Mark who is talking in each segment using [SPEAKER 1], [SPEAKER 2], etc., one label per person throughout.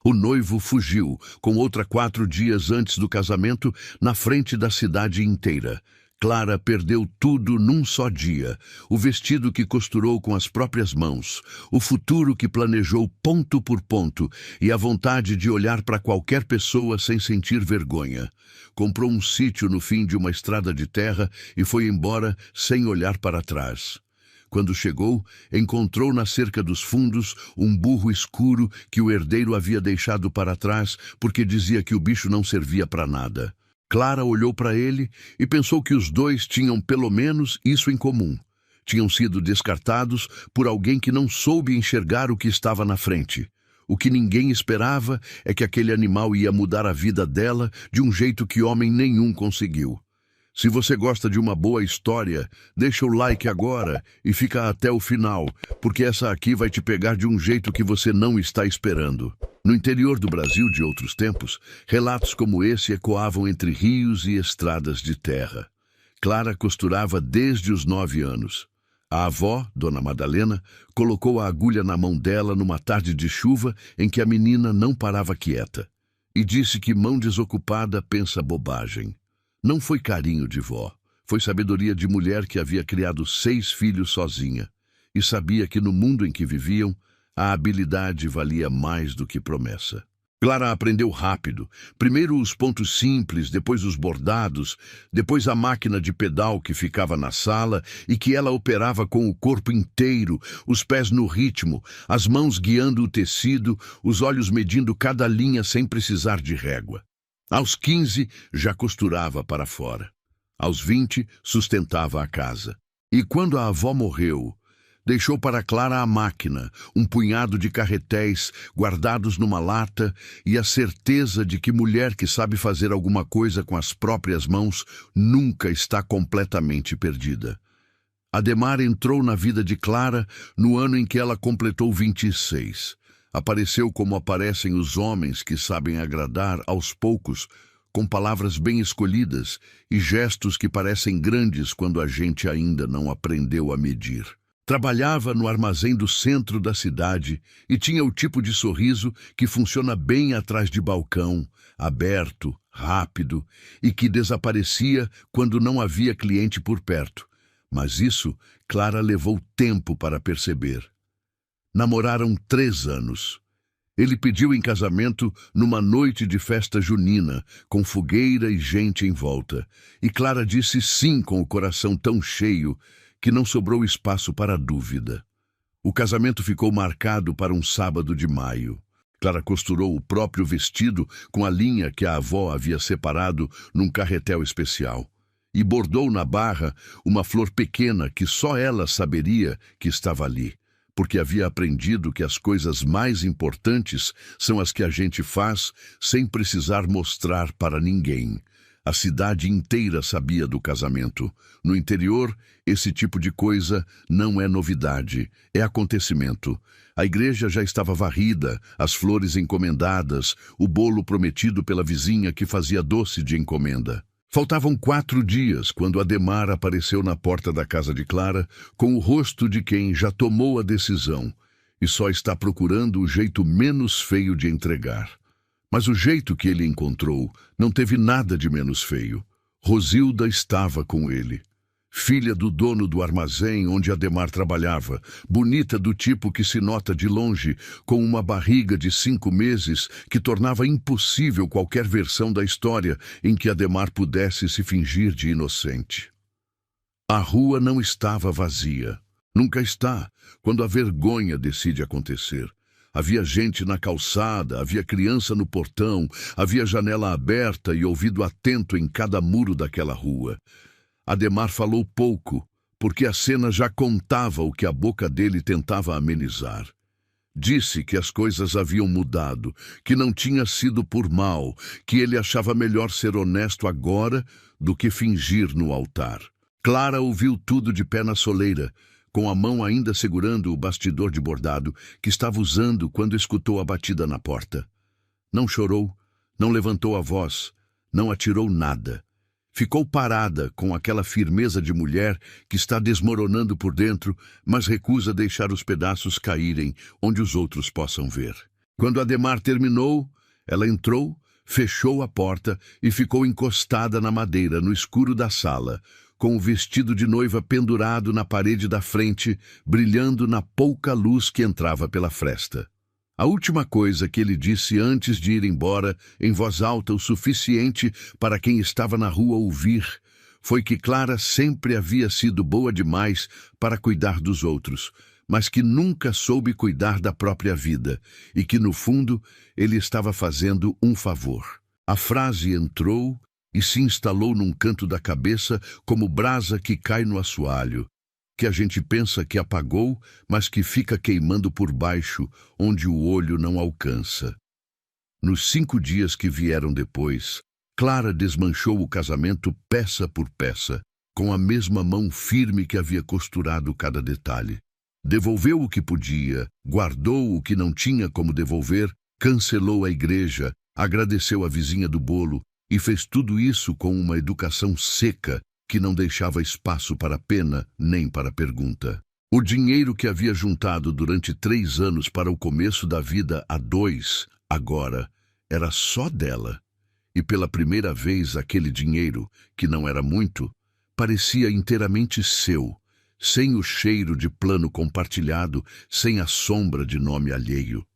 [SPEAKER 1] O noivo fugiu, com outra 4 dias antes do casamento, na frente da cidade inteira. Clara perdeu tudo num só dia: o vestido que costurou com as próprias mãos, o futuro que planejou ponto por ponto e a vontade de olhar para qualquer pessoa sem sentir vergonha. Comprou um sítio no fim de uma estrada de terra e foi embora sem olhar para trás. Quando chegou, encontrou na cerca dos fundos um burro escuro que o herdeiro havia deixado para trás porque dizia que o bicho não servia para nada. Clara olhou para ele e pensou que os dois tinham pelo menos isso em comum. Tinham sido descartados por alguém que não soube enxergar o que estava na frente. O que ninguém esperava é que aquele animal ia mudar a vida dela de um jeito que homem nenhum conseguiu. Se você gosta de uma boa história, deixa o like agora e fica até o final, porque essa aqui vai te pegar de um jeito que você não está esperando. No interior do Brasil de outros tempos, relatos como esse ecoavam entre rios e estradas de terra. Clara costurava desde os 9 anos. A avó, Dona Madalena, colocou a agulha na mão dela numa tarde de chuva em que a menina não parava quieta, e disse que mão desocupada pensa bobagem. Não foi carinho de vó, foi sabedoria de mulher que havia criado 6 filhos sozinha, e sabia que no mundo em que viviam, a habilidade valia mais do que promessa. Clara aprendeu rápido, primeiro os pontos simples, depois os bordados, depois a máquina de pedal que ficava na sala e que ela operava com o corpo inteiro, os pés no ritmo, as mãos guiando o tecido, os olhos medindo cada linha sem precisar de régua. Aos 15, já costurava para fora. Aos 20, sustentava a casa. E quando a avó morreu, deixou para Clara a máquina, um punhado de carretéis guardados numa lata e a certeza de que mulher que sabe fazer alguma coisa com as próprias mãos nunca está completamente perdida. Ademar entrou na vida de Clara no ano em que ela completou 26. Apareceu como aparecem os homens que sabem agradar aos poucos, com palavras bem escolhidas e gestos que parecem grandes quando a gente ainda não aprendeu a medir. Trabalhava no armazém do centro da cidade e tinha o tipo de sorriso que funciona bem atrás de balcão, aberto, rápido e que desaparecia quando não havia cliente por perto. Mas isso Clara levou tempo para perceber. Namoraram 3 anos. Ele pediu em casamento numa noite de festa junina, com fogueira e gente em volta. E Clara disse sim com o coração tão cheio que não sobrou espaço para dúvida. O casamento ficou marcado para um sábado de maio. Clara costurou o próprio vestido com a linha que a avó havia separado num carretel especial. E bordou na barra uma flor pequena que só ela saberia que estava ali, porque havia aprendido que as coisas mais importantes são as que a gente faz sem precisar mostrar para ninguém. A cidade inteira sabia do casamento. No interior, esse tipo de coisa não é novidade, é acontecimento. A igreja já estava varrida, as flores encomendadas, o bolo prometido pela vizinha que fazia doce de encomenda. Faltavam 4 dias quando Ademar apareceu na porta da casa de Clara com o rosto de quem já tomou a decisão e só está procurando o jeito menos feio de entregar. Mas o jeito que ele encontrou não teve nada de menos feio. Rosilda estava com ele. Filha do dono do armazém onde Ademar trabalhava, bonita do tipo que se nota de longe, com uma barriga de 5 meses que tornava impossível qualquer versão da história em que Ademar pudesse se fingir de inocente. A rua não estava vazia. Nunca está, quando a vergonha decide acontecer. Havia gente na calçada, havia criança no portão, havia janela aberta e ouvido atento em cada muro daquela rua. Ademar falou pouco, porque a cena já contava o que a boca dele tentava amenizar. Disse que as coisas haviam mudado, que não tinha sido por mal, que ele achava melhor ser honesto agora do que fingir no altar. Clara ouviu tudo de pé na soleira, com a mão ainda segurando o bastidor de bordado que estava usando quando escutou a batida na porta. Não chorou, não levantou a voz, não atirou nada. Ficou parada com aquela firmeza de mulher que está desmoronando por dentro, mas recusa deixar os pedaços caírem onde os outros possam ver. Quando Adhemar terminou, ela entrou, fechou a porta e ficou encostada na madeira, no escuro da sala, com o vestido de noiva pendurado na parede da frente, brilhando na pouca luz que entrava pela fresta. A última coisa que ele disse antes de ir embora, em voz alta o suficiente para quem estava na rua ouvir, foi que Clara sempre havia sido boa demais para cuidar dos outros, mas que nunca soube cuidar da própria vida, e que, no fundo, ele estava fazendo um favor. A frase entrou e se instalou num canto da cabeça como brasa que cai no assoalho, que a gente pensa que apagou, mas que fica queimando por baixo, onde o olho não alcança. Nos 5 dias que vieram depois, Clara desmanchou o casamento peça por peça, com a mesma mão firme que havia costurado cada detalhe. Devolveu o que podia, guardou o que não tinha como devolver, cancelou a igreja, agradeceu a vizinha do bolo e fez tudo isso com uma educação seca que não deixava espaço para pena nem para pergunta. O dinheiro que havia juntado durante 3 anos para o começo da vida a 2, agora, era só dela. E pela primeira vez aquele dinheiro, que não era muito, parecia inteiramente seu, sem o cheiro de plano compartilhado, sem a sombra de nome alheio.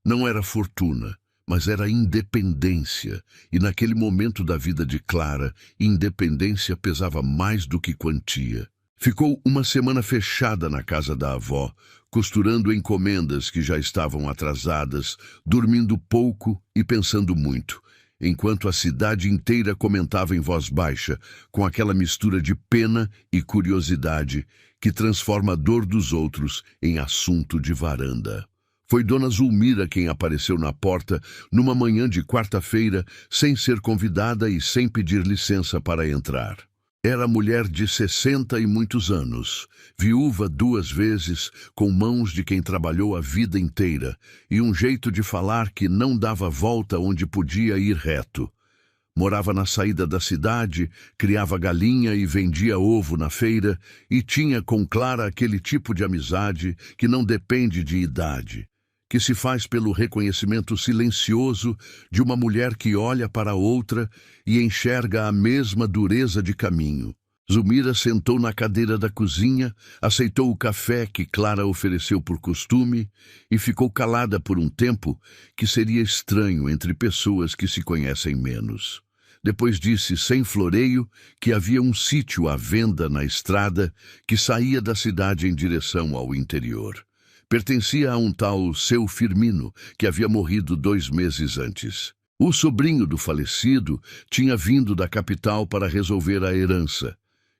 [SPEAKER 1] Não era fortuna, mas era independência, e naquele momento da vida de Clara, independência pesava mais do que quantia. Ficou uma semana fechada na casa da avó, costurando encomendas que já estavam atrasadas, dormindo pouco e pensando muito, enquanto a cidade inteira comentava em voz baixa, com aquela mistura de pena e curiosidade que transforma a dor dos outros em assunto de varanda. Foi Dona Zulmira quem apareceu na porta numa manhã de quarta-feira, sem ser convidada e sem pedir licença para entrar. Era mulher de 60 e muitos anos, viúva 2 vezes, com mãos de quem trabalhou a vida inteira, e um jeito de falar que não dava volta onde podia ir reto. Morava na saída da cidade, criava galinha e vendia ovo na feira, e tinha com Clara aquele tipo de amizade que não depende de idade, que se faz pelo reconhecimento silencioso de uma mulher que olha para outra e enxerga a mesma dureza de caminho. Zulmira sentou na cadeira da cozinha, aceitou o café que Clara ofereceu por costume e ficou calada por um tempo que seria estranho entre pessoas que se conhecem menos. Depois disse, sem floreio, que havia um sítio à venda na estrada que saía da cidade em direção ao interior. Pertencia a um tal Seu Firmino, que havia morrido 2 meses antes. O sobrinho do falecido tinha vindo da capital para resolver a herança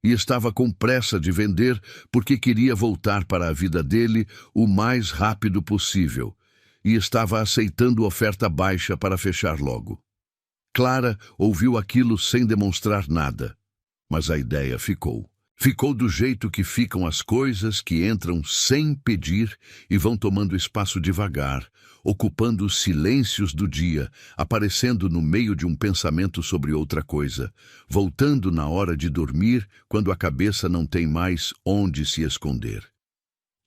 [SPEAKER 1] e estava com pressa de vender porque queria voltar para a vida dele o mais rápido possível e estava aceitando oferta baixa para fechar logo. Clara ouviu aquilo sem demonstrar nada, mas a ideia ficou. Ficou do jeito que ficam as coisas que entram sem pedir e vão tomando espaço devagar, ocupando os silêncios do dia, aparecendo no meio de um pensamento sobre outra coisa, voltando na hora de dormir, quando a cabeça não tem mais onde se esconder.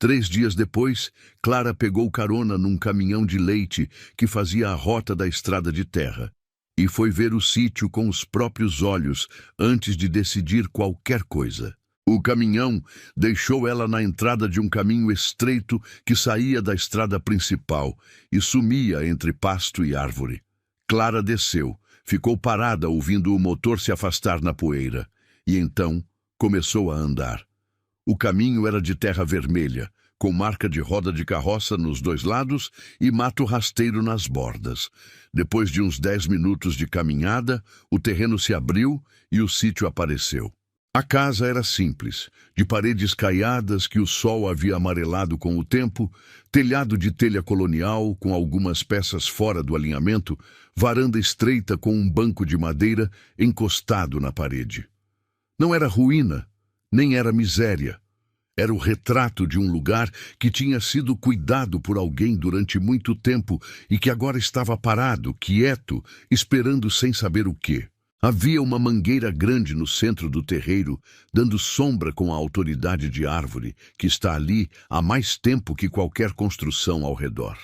[SPEAKER 1] 3 dias depois, Clara pegou carona num caminhão de leite que fazia a rota da estrada de terra e foi ver o sítio com os próprios olhos antes de decidir qualquer coisa. O caminhão deixou ela na entrada de um caminho estreito que saía da estrada principal e sumia entre pasto e árvore. Clara desceu, ficou parada ouvindo o motor se afastar na poeira, e então começou a andar. O caminho era de terra vermelha, com marca de roda de carroça nos 2 lados e mato rasteiro nas bordas. Depois de uns 10 minutos de caminhada, o terreno se abriu e o sítio apareceu. A casa era simples, de paredes caiadas que o sol havia amarelado com o tempo, telhado de telha colonial com algumas peças fora do alinhamento, varanda estreita com um banco de madeira encostado na parede. Não era ruína, nem era miséria. Era o retrato de um lugar que tinha sido cuidado por alguém durante muito tempo e que agora estava parado, quieto, esperando sem saber o quê. Havia uma mangueira grande no centro do terreiro, dando sombra com a autoridade de árvore, que está ali há mais tempo que qualquer construção ao redor.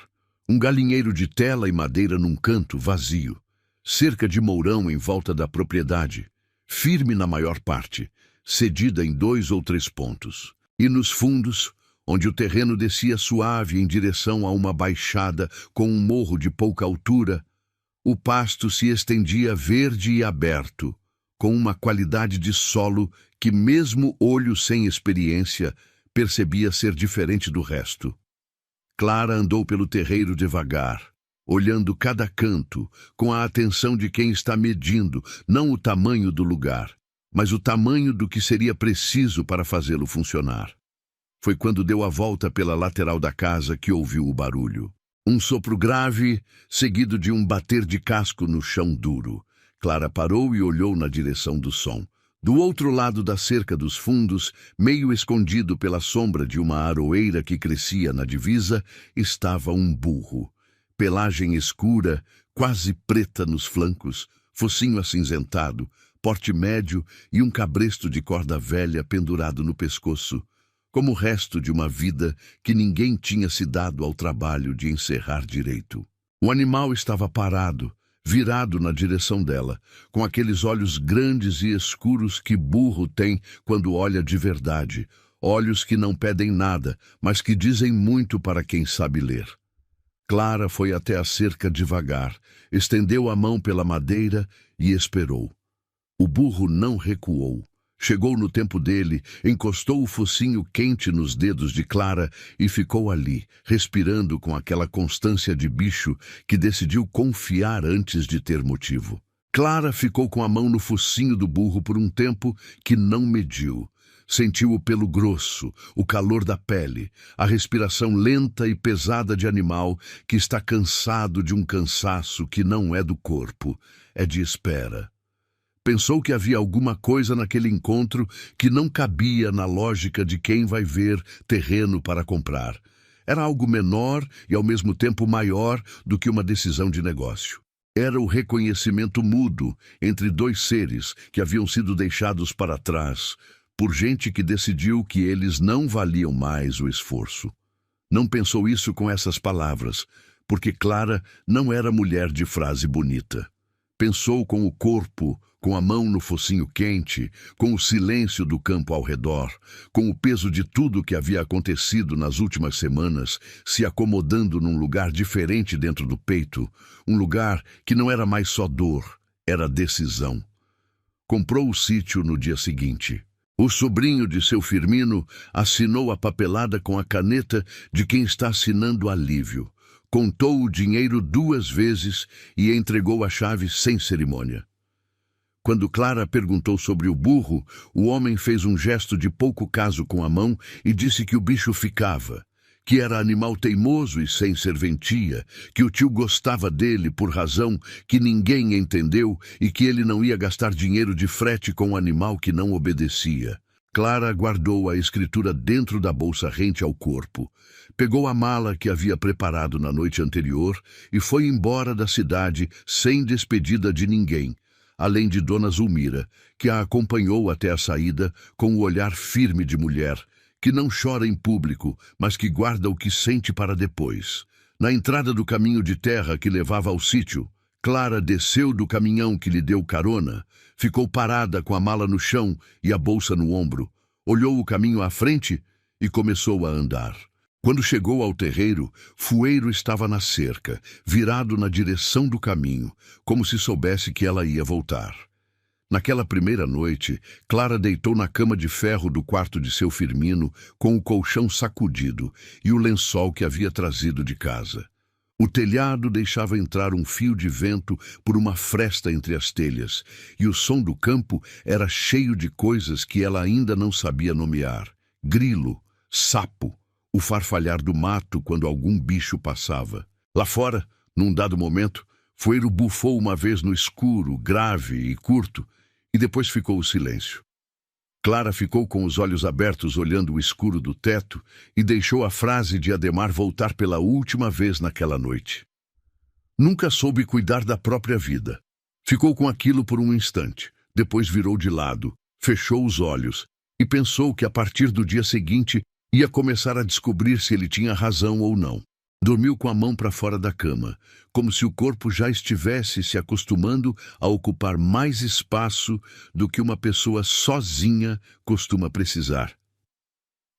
[SPEAKER 1] Um galinheiro de tela e madeira num canto vazio. Cerca de mourão em volta da propriedade, firme na maior parte, cedida em 2 ou 3 pontos. E nos fundos, onde o terreno descia suave em direção a uma baixada com um morro de pouca altura, o pasto se estendia verde e aberto, com uma qualidade de solo que mesmo olho sem experiência percebia ser diferente do resto. Clara andou pelo terreiro devagar, olhando cada canto, com a atenção de quem está medindo, não o tamanho do lugar, mas o tamanho do que seria preciso para fazê-lo funcionar. Foi quando deu a volta pela lateral da casa que ouviu o barulho. Um sopro grave, seguido de um bater de casco no chão duro. Clara parou e olhou na direção do som. Do outro lado da cerca dos fundos, meio escondido pela sombra de uma aroeira que crescia na divisa, estava um burro. Pelagem escura, quase preta nos flancos, focinho acinzentado, porte médio e um cabresto de corda velha pendurado no pescoço, como o resto de uma vida que ninguém tinha se dado ao trabalho de encerrar direito. O animal estava parado, virado na direção dela, com aqueles olhos grandes e escuros que burro tem quando olha de verdade, olhos que não pedem nada, mas que dizem muito para quem sabe ler. Clara foi até a cerca devagar, estendeu a mão pela madeira e esperou. O burro não recuou. Chegou no tempo dele, encostou o focinho quente nos dedos de Clara e ficou ali, respirando com aquela constância de bicho que decidiu confiar antes de ter motivo. Clara ficou com a mão no focinho do burro por um tempo que não mediu. Sentiu o pelo grosso, o calor da pele, a respiração lenta e pesada de animal que está cansado de um cansaço que não é do corpo, é de espera. Pensou que havia alguma coisa naquele encontro que não cabia na lógica de quem vai ver terreno para comprar. Era algo menor e ao mesmo tempo maior do que uma decisão de negócio. Era o reconhecimento mudo entre 2 seres que haviam sido deixados para trás, por gente que decidiu que eles não valiam mais o esforço. Não pensou isso com essas palavras, porque Clara não era mulher de frase bonita. Pensou com o corpo, com a mão no focinho quente, com o silêncio do campo ao redor, com o peso de tudo que havia acontecido nas últimas semanas, se acomodando num lugar diferente dentro do peito, um lugar que não era mais só dor, era decisão. Comprou o sítio no dia seguinte. O sobrinho de seu Firmino assinou a papelada com a caneta de quem está assinando alívio. Contou o dinheiro 2 vezes e entregou a chave sem cerimônia. Quando Clara perguntou sobre o burro, o homem fez um gesto de pouco caso com a mão e disse que o bicho ficava, que era animal teimoso e sem serventia, que o tio gostava dele por razão que ninguém entendeu e que ele não ia gastar dinheiro de frete com um animal que não obedecia. Clara guardou a escritura dentro da bolsa rente ao corpo, pegou a mala que havia preparado na noite anterior e foi embora da cidade sem despedida de ninguém, além de Dona Zulmira, que a acompanhou até a saída com o olhar firme de mulher, que não chora em público, mas que guarda o que sente para depois. Na entrada do caminho de terra que levava ao sítio, Clara desceu do caminhão que lhe deu carona, ficou parada com a mala no chão e a bolsa no ombro, olhou o caminho à frente e começou a andar. Quando chegou ao terreiro, Fueiro estava na cerca, virado na direção do caminho, como se soubesse que ela ia voltar. Naquela primeira noite, Clara deitou na cama de ferro do quarto de seu Firmino, com o colchão sacudido e o lençol que havia trazido de casa. O telhado deixava entrar um fio de vento por uma fresta entre as telhas, e o som do campo era cheio de coisas que ela ainda não sabia nomear. Grilo, sapo, o farfalhar do mato quando algum bicho passava. Lá fora, num dado momento, Fueiro bufou uma vez no escuro, grave e curto, e depois ficou o silêncio. Clara ficou com os olhos abertos olhando o escuro do teto e deixou a frase de Ademar voltar pela última vez naquela noite. Nunca soube cuidar da própria vida. Ficou com aquilo por um instante, depois virou de lado, fechou os olhos e pensou que a partir do dia seguinte ia começar a descobrir se ele tinha razão ou não. Dormiu com a mão para fora da cama, como se o corpo já estivesse se acostumando a ocupar mais espaço do que uma pessoa sozinha costuma precisar.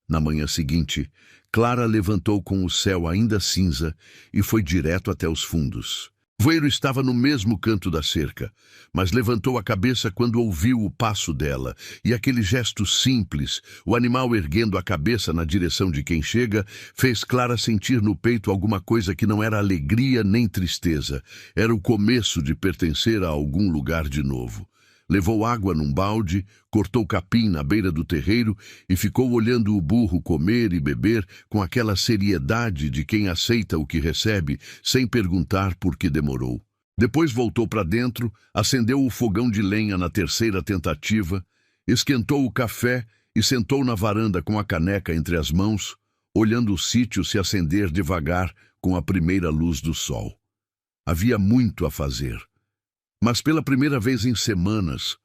[SPEAKER 1] Na manhã seguinte, Clara levantou com o céu ainda cinza e foi direto até os fundos. Voeiro estava no mesmo canto da cerca, mas levantou a cabeça quando ouviu o passo dela, e aquele gesto simples, o animal erguendo a cabeça na direção de quem chega, fez Clara sentir no peito alguma coisa que não era alegria nem tristeza. Era o começo de pertencer a algum lugar de novo. Levou água num balde, cortou capim na beira do terreiro e ficou olhando o burro comer e beber com aquela seriedade de quem aceita o que recebe, sem perguntar por que demorou. Depois voltou para dentro, acendeu o fogão de lenha na terceira tentativa, esquentou o café e sentou na varanda com a caneca entre as mãos, olhando o sítio se acender devagar com a primeira luz do sol. Havia muito a fazer. Mas pela primeira vez em semanas,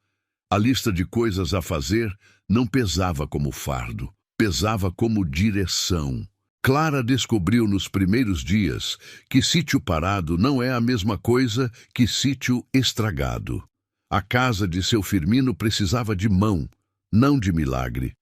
[SPEAKER 1] a lista de coisas a fazer não pesava como fardo, pesava como direção. Clara descobriu nos primeiros dias que sítio parado não é a mesma coisa que sítio estragado. A casa de seu Firmino precisava de mão, não de milagre.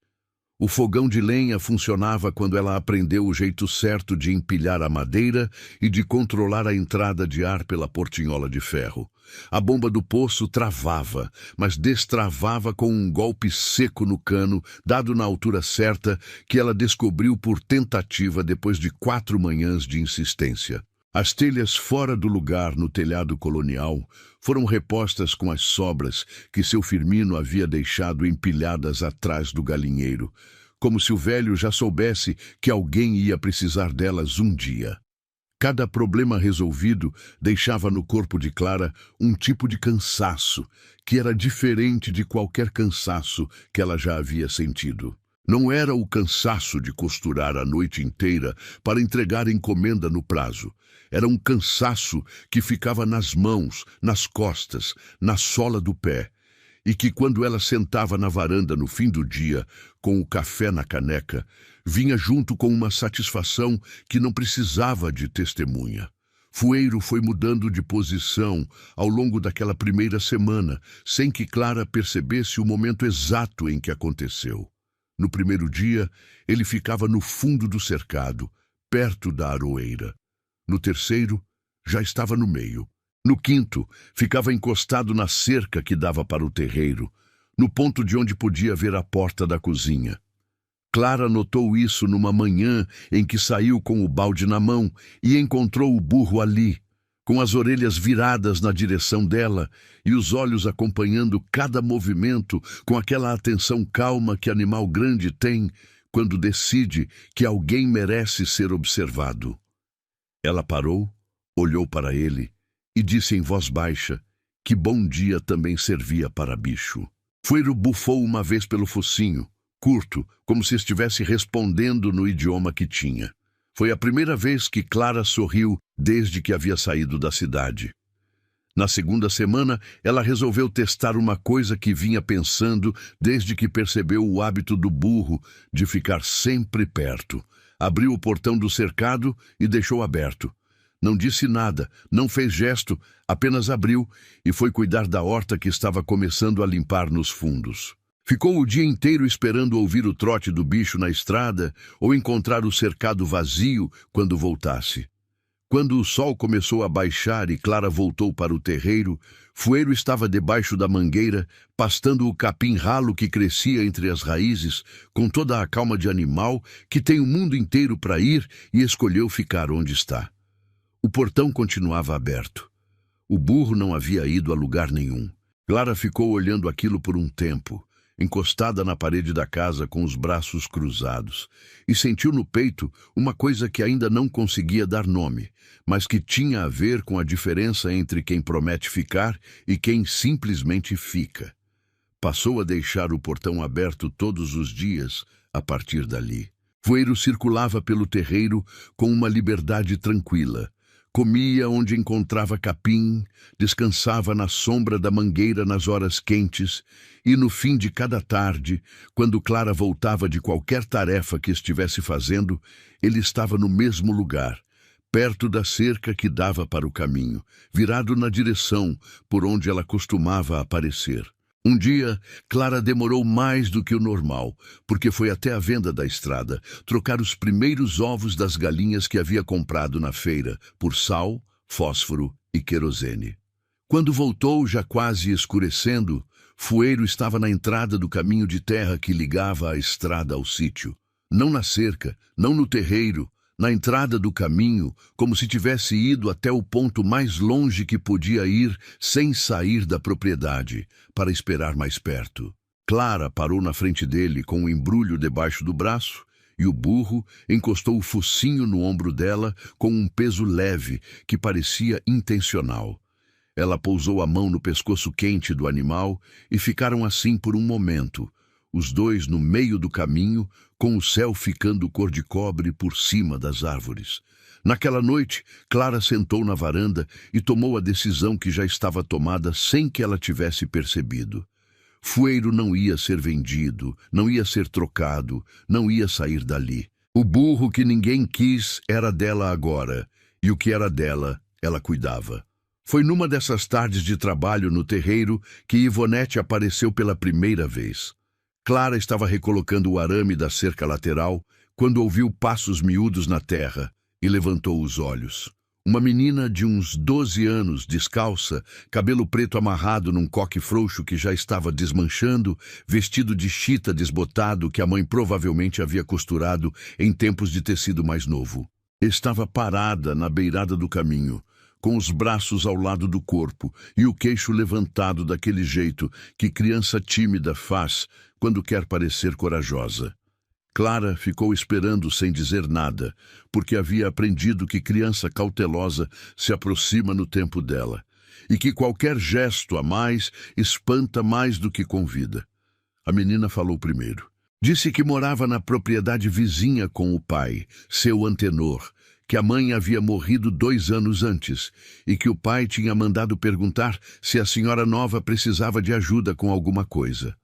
[SPEAKER 1] O fogão de lenha funcionava quando ela aprendeu o jeito certo de empilhar a madeira e de controlar a entrada de ar pela portinhola de ferro. A bomba do poço travava, mas destravava com um golpe seco no cano, dado na altura certa, que ela descobriu por tentativa depois de 4 manhãs de insistência. As telhas fora do lugar no telhado colonial foram repostas com as sobras que seu Firmino havia deixado empilhadas atrás do galinheiro, como se o velho já soubesse que alguém ia precisar delas um dia. Cada problema resolvido deixava no corpo de Clara um tipo de cansaço, que era diferente de qualquer cansaço que ela já havia sentido. Não era o cansaço de costurar a noite inteira para entregar encomenda no prazo. Era um cansaço que ficava nas mãos, nas costas, na sola do pé, e que quando ela sentava na varanda no fim do dia, com o café na caneca, vinha junto com uma satisfação que não precisava de testemunha. Voeiro foi mudando de posição ao longo daquela primeira semana, sem que Clara percebesse o momento exato em que aconteceu. No primeiro dia, ele ficava no fundo do cercado, perto da aroeira. No terceiro, já estava no meio. No quinto, ficava encostado na cerca que dava para o terreiro, no ponto de onde podia ver a porta da cozinha. Clara notou isso numa manhã em que saiu com o balde na mão e encontrou o burro ali, com as orelhas viradas na direção dela e os olhos acompanhando cada movimento com aquela atenção calma que animal grande tem quando decide que alguém merece ser observado. Ela parou, olhou para ele e disse em voz baixa que bom dia também servia para bicho. Voeiro bufou uma vez pelo focinho, curto, como se estivesse respondendo no idioma que tinha. Foi a primeira vez que Clara sorriu desde que havia saído da cidade. Na segunda semana, ela resolveu testar uma coisa que vinha pensando desde que percebeu o hábito do burro de ficar sempre perto. Abriu o portão do cercado e deixou aberto. Não disse nada, não fez gesto, apenas abriu e foi cuidar da horta que estava começando a limpar nos fundos. Ficou o dia inteiro esperando ouvir o trote do bicho na estrada ou encontrar o cercado vazio quando voltasse. Quando o sol começou a baixar e Clara voltou para o terreiro, Voeiro estava debaixo da mangueira, pastando o capim ralo que crescia entre as raízes, com toda a calma de animal que tem o mundo inteiro para ir e escolheu ficar onde está. O portão continuava aberto. O burro não havia ido a lugar nenhum. Clara ficou olhando aquilo por um tempo, encostada na parede da casa com os braços cruzados, e sentiu no peito uma coisa que ainda não conseguia dar nome, mas que tinha a ver com a diferença entre quem promete ficar e quem simplesmente fica. Passou a deixar o portão aberto todos os dias a partir dali. Voeiro circulava pelo terreiro com uma liberdade tranquila. Comia onde encontrava capim, descansava na sombra da mangueira nas horas quentes e no fim de cada tarde, quando Clara voltava de qualquer tarefa que estivesse fazendo, ele estava no mesmo lugar, perto da cerca que dava para o caminho, virado na direção por onde ela costumava aparecer. Um dia, Clara demorou mais do que o normal, porque foi até a venda da estrada trocar os primeiros ovos das galinhas que havia comprado na feira por sal, fósforo e querosene. Quando voltou, já quase escurecendo, Fueiro estava na entrada do caminho de terra que ligava a estrada ao sítio. Não na cerca, não no terreiro, na entrada do caminho, como se tivesse ido até o ponto mais longe que podia ir sem sair da propriedade, para esperar mais perto. Clara parou na frente dele com um embrulho debaixo do braço e o burro encostou o focinho no ombro dela com um peso leve que parecia intencional. Ela pousou a mão no pescoço quente do animal e ficaram assim por um momento, os dois no meio do caminho, com o céu ficando cor de cobre por cima das árvores. Naquela noite, Clara sentou na varanda e tomou a decisão que já estava tomada sem que ela tivesse percebido. Fueiro não ia ser vendido, não ia ser trocado, não ia sair dali. O burro que ninguém quis era dela agora, e o que era dela, ela cuidava. Foi numa dessas tardes de trabalho no terreiro que Ivonete apareceu pela primeira vez. Clara estava recolocando o arame da cerca lateral quando ouviu passos miúdos na terra e levantou os olhos. Uma menina de uns 12 anos, descalça, cabelo preto amarrado num coque frouxo que já estava desmanchando, vestido de chita desbotado que a mãe provavelmente havia costurado em tempos de tecido mais novo. Estava parada na beirada do caminho, com os braços ao lado do corpo e o queixo levantado daquele jeito que criança tímida faz quando quer parecer corajosa. Clara ficou esperando sem dizer nada, porque havia aprendido que criança cautelosa se aproxima no tempo dela, e que qualquer gesto a mais espanta mais do que convida. A menina falou primeiro. Disse que morava na propriedade vizinha com o pai, seu Antenor, que a mãe havia morrido 2 anos antes e que o pai tinha mandado perguntar se a senhora nova precisava de ajuda com alguma coisa.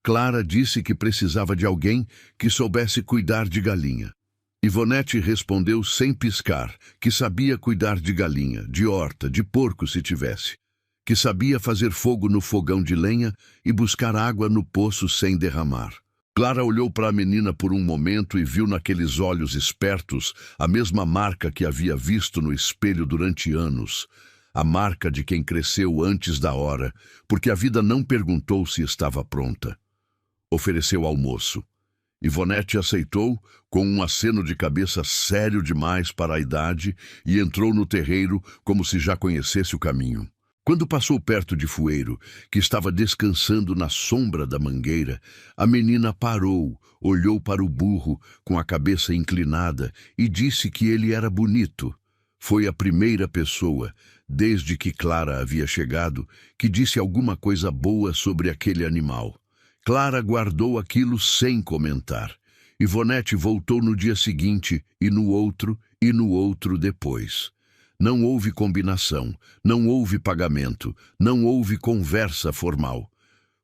[SPEAKER 1] Clara disse que precisava de alguém que soubesse cuidar de galinha. Ivonete respondeu sem piscar que sabia cuidar de galinha, de horta, de porco se tivesse, que sabia fazer fogo no fogão de lenha e buscar água no poço sem derramar. Clara olhou para a menina por um momento e viu naqueles olhos espertos a mesma marca que havia visto no espelho durante anos, a marca de quem cresceu antes da hora, porque a vida não perguntou se estava pronta. Ofereceu almoço. Ivonete aceitou com um aceno de cabeça sério demais para a idade e entrou no terreiro como se já conhecesse o caminho. Quando passou perto de Fueiro, que estava descansando na sombra da mangueira, a menina parou, olhou para o burro com a cabeça inclinada e disse que ele era bonito. Foi a primeira pessoa, desde que Clara havia chegado, que disse alguma coisa boa sobre aquele animal. Clara guardou aquilo sem comentar. Ivonete voltou no dia seguinte, e no outro depois. Não houve combinação, não houve pagamento, não houve conversa formal.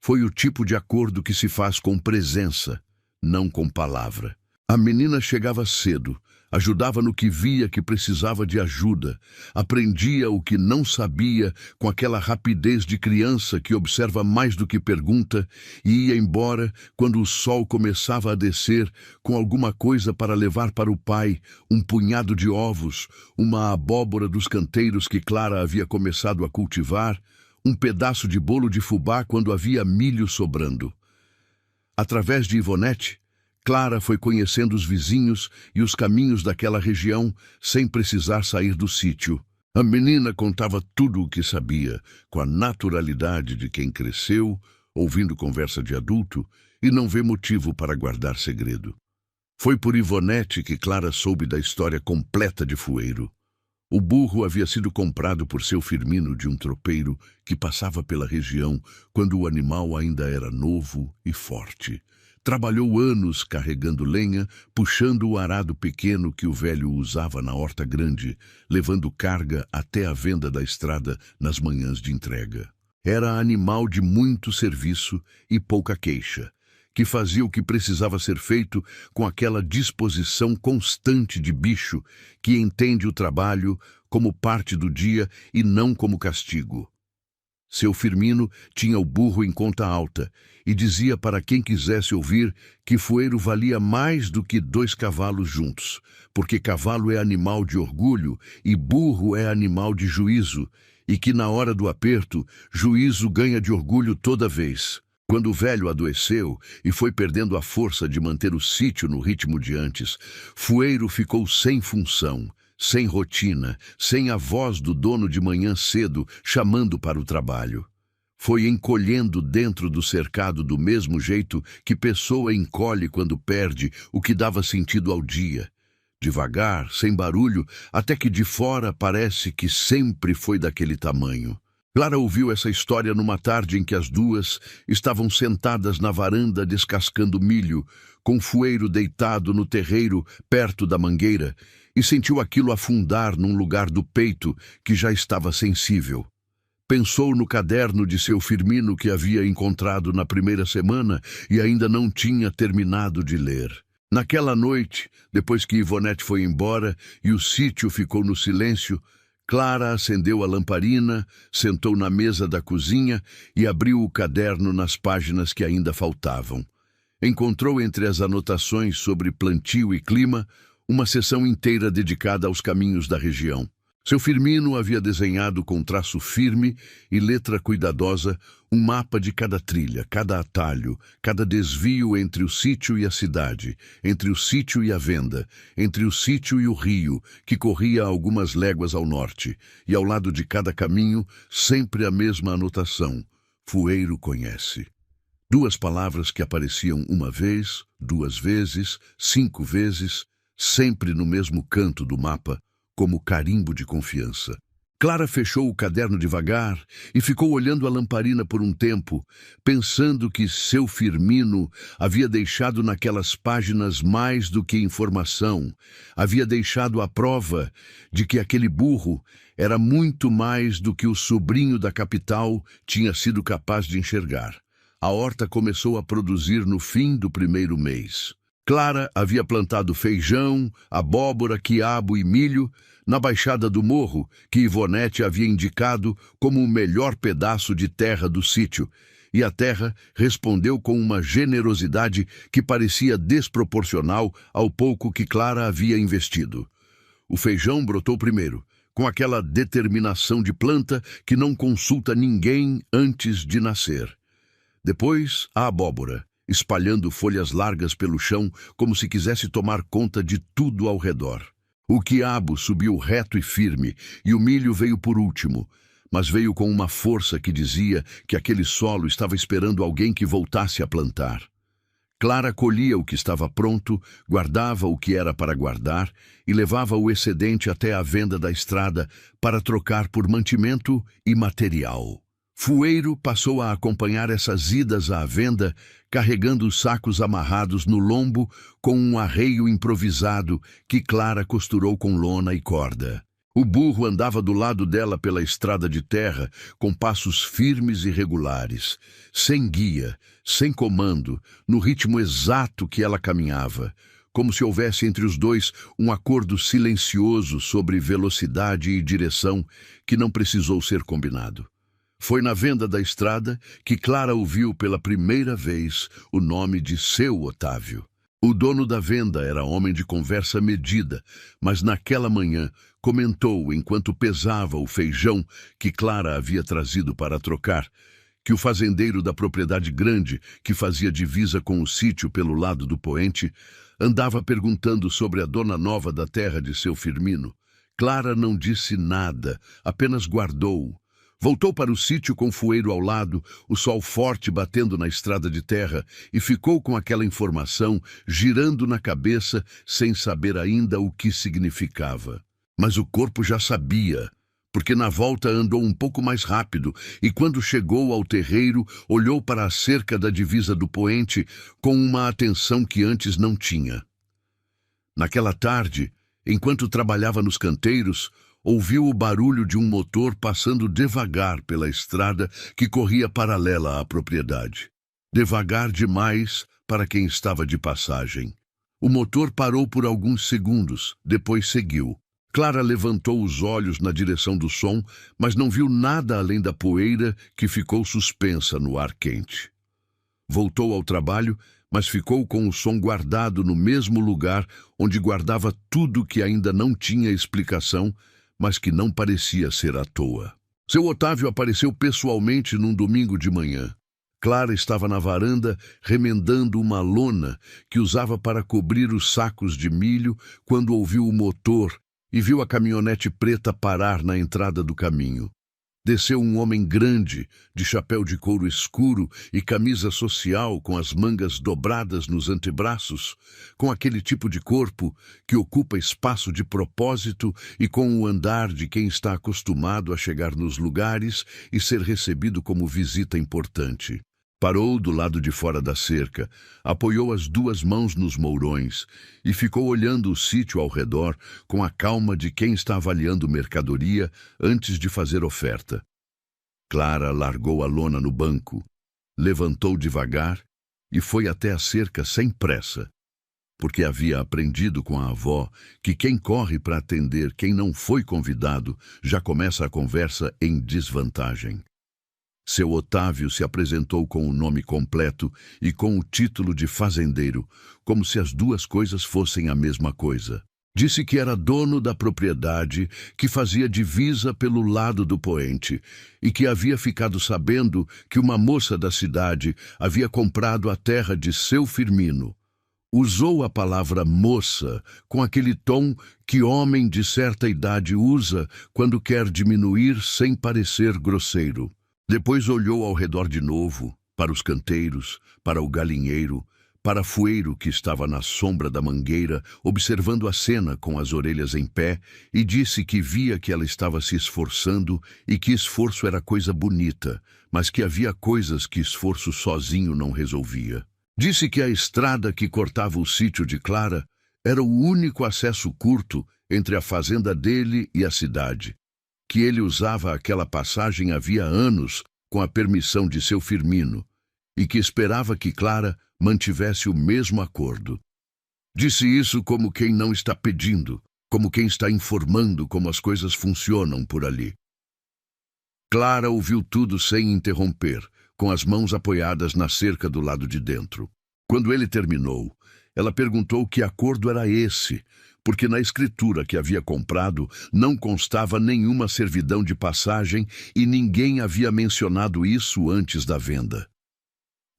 [SPEAKER 1] Foi o tipo de acordo que se faz com presença, não com palavra. A menina chegava cedo, ajudava no que via que precisava de ajuda, aprendia o que não sabia com aquela rapidez de criança que observa mais do que pergunta e ia embora quando o sol começava a descer com alguma coisa para levar para o pai, um punhado de ovos, uma abóbora dos canteiros que Clara havia começado a cultivar, um pedaço de bolo de fubá quando havia milho sobrando. Através de Ivonete, Clara foi conhecendo os vizinhos e os caminhos daquela região sem precisar sair do sítio. A menina contava tudo o que sabia, com a naturalidade de quem cresceu, ouvindo conversa de adulto, e não vê motivo para guardar segredo. Foi por Ivonete que Clara soube da história completa de Fueiro. O burro havia sido comprado por seu Firmino de um tropeiro que passava pela região quando o animal ainda era novo e forte. Trabalhou anos carregando lenha, puxando o arado pequeno que o velho usava na horta grande, levando carga até a venda da estrada nas manhãs de entrega. Era animal de muito serviço e pouca queixa. que fazia o que precisava ser feito com aquela disposição constante de bicho que entende o trabalho como parte do dia e não como castigo. Seu Firmino tinha o burro em conta alta e dizia para quem quisesse ouvir que Fueiro valia mais do que 2 cavalos juntos, porque cavalo é animal de orgulho e burro é animal de juízo, e que na hora do aperto, juízo ganha de orgulho toda vez. Quando o velho adoeceu e foi perdendo a força de manter o sítio no ritmo de antes, Fueiro ficou sem função, sem rotina, sem a voz do dono de manhã cedo chamando para o trabalho. Foi encolhendo dentro do cercado do mesmo jeito que pessoa encolhe quando perde o que dava sentido ao dia. Devagar, sem barulho, até que de fora parece que sempre foi daquele tamanho. Clara ouviu essa história numa tarde em que as duas estavam sentadas na varanda descascando milho, com Fueiro deitado no terreiro perto da mangueira, e sentiu aquilo afundar num lugar do peito que já estava sensível. Pensou no caderno de seu Firmino que havia encontrado na primeira semana e ainda não tinha terminado de ler. Naquela noite, depois que Ivonete foi embora e o sítio ficou no silêncio, Clara acendeu a lamparina, sentou na mesa da cozinha e abriu o caderno nas páginas que ainda faltavam. Encontrou entre as anotações sobre plantio e clima uma seção inteira dedicada aos caminhos da região. Seu Firmino havia desenhado com traço firme e letra cuidadosa um mapa de cada trilha, cada atalho, cada desvio entre o sítio e a cidade, entre o sítio e a venda, entre o sítio e o rio, que corria algumas léguas ao norte, e ao lado de cada caminho, sempre a mesma anotação: Fueiro conhece. 2 palavras que apareciam uma vez, 2 vezes, 5 vezes, sempre no mesmo canto do mapa, como carimbo de confiança. Clara fechou o caderno devagar e ficou olhando a lamparina por um tempo, pensando que seu Firmino havia deixado naquelas páginas mais do que informação, havia deixado a prova de que aquele burro era muito mais do que o sobrinho da capital tinha sido capaz de enxergar. A horta começou a produzir no fim do primeiro mês. Clara havia plantado feijão, abóbora, quiabo e milho na baixada do morro que Ivonete havia indicado como o melhor pedaço de terra do sítio, e a terra respondeu com uma generosidade que parecia desproporcional ao pouco que Clara havia investido. O feijão brotou primeiro, com aquela determinação de planta que não consulta ninguém antes de nascer. Depois, a abóbora, espalhando folhas largas pelo chão como se quisesse tomar conta de tudo ao redor. O quiabo subiu reto e firme, e o milho veio por último, mas veio com uma força que dizia que aquele solo estava esperando alguém que voltasse a plantar. Clara colhia o que estava pronto, guardava o que era para guardar e levava o excedente até a venda da estrada para trocar por mantimento e material. Fueiro passou a acompanhar essas idas à venda, carregando os sacos amarrados no lombo com um arreio improvisado que Clara costurou com lona e corda. O burro andava do lado dela pela estrada de terra, com passos firmes e regulares, sem guia, sem comando, no ritmo exato que ela caminhava, como se houvesse entre os dois um acordo silencioso sobre velocidade e direção que não precisou ser combinado. Foi na venda da estrada que Clara ouviu pela primeira vez o nome de seu Otávio. O dono da venda era homem de conversa medida, mas naquela manhã comentou, enquanto pesava o feijão que Clara havia trazido para trocar, que o fazendeiro da propriedade grande, que fazia divisa com o sítio pelo lado do poente, andava perguntando sobre a dona nova da terra de seu Firmino. Clara não disse nada, apenas guardou. Voltou para o sítio com Fueiro ao lado, o sol forte batendo na estrada de terra, e ficou com aquela informação girando na cabeça sem saber ainda o que significava. Mas o corpo já sabia, porque na volta andou um pouco mais rápido e quando chegou ao terreiro olhou para a cerca da divisa do poente com uma atenção que antes não tinha. Naquela tarde, enquanto trabalhava nos canteiros, ouviu o barulho de um motor passando devagar pela estrada que corria paralela à propriedade. Devagar demais para quem estava de passagem. O motor parou por alguns segundos, depois seguiu. Clara levantou os olhos na direção do som, mas não viu nada além da poeira que ficou suspensa no ar quente. Voltou ao trabalho, mas ficou com o som guardado no mesmo lugar onde guardava tudo que ainda não tinha explicação, mas que não parecia ser à toa. Seu Otávio apareceu pessoalmente num domingo de manhã. Clara estava na varanda remendando uma lona que usava para cobrir os sacos de milho quando ouviu o motor e viu a caminhonete preta parar na entrada do caminho. Desceu um homem grande, de chapéu de couro escuro e camisa social com as mangas dobradas nos antebraços, com aquele tipo de corpo que ocupa espaço de propósito e com o andar de quem está acostumado a chegar nos lugares e ser recebido como visita importante. Parou do lado de fora da cerca, apoiou as duas mãos nos mourões e ficou olhando o sítio ao redor com a calma de quem está avaliando mercadoria antes de fazer oferta. Clara largou a lona no banco, levantou devagar e foi até a cerca sem pressa, porque havia aprendido com a avó que quem corre para atender quem não foi convidado já começa a conversa em desvantagem. Seu Otávio se apresentou com o nome completo e com o título de fazendeiro, como se as duas coisas fossem a mesma coisa. Disse que era dono da propriedade, que fazia divisa pelo lado do poente e que havia ficado sabendo que uma moça da cidade havia comprado a terra de seu Firmino. Usou a palavra moça com aquele tom que homem de certa idade usa quando quer diminuir sem parecer grosseiro. Depois olhou ao redor de novo, para os canteiros, para o galinheiro, para Fueiro que estava na sombra da mangueira, observando a cena com as orelhas em pé, e disse que via que ela estava se esforçando e que esforço era coisa bonita, mas que havia coisas que esforço sozinho não resolvia. Disse que a estrada que cortava o sítio de Clara era o único acesso curto entre a fazenda dele e a cidade, que ele usava aquela passagem havia anos com a permissão de seu Firmino e que esperava que Clara mantivesse o mesmo acordo. Disse isso como quem não está pedindo, como quem está informando como as coisas funcionam por ali. Clara ouviu tudo sem interromper, com as mãos apoiadas na cerca do lado de dentro. Quando ele terminou, ela perguntou que acordo era esse, porque na escritura que havia comprado não constava nenhuma servidão de passagem e ninguém havia mencionado isso antes da venda.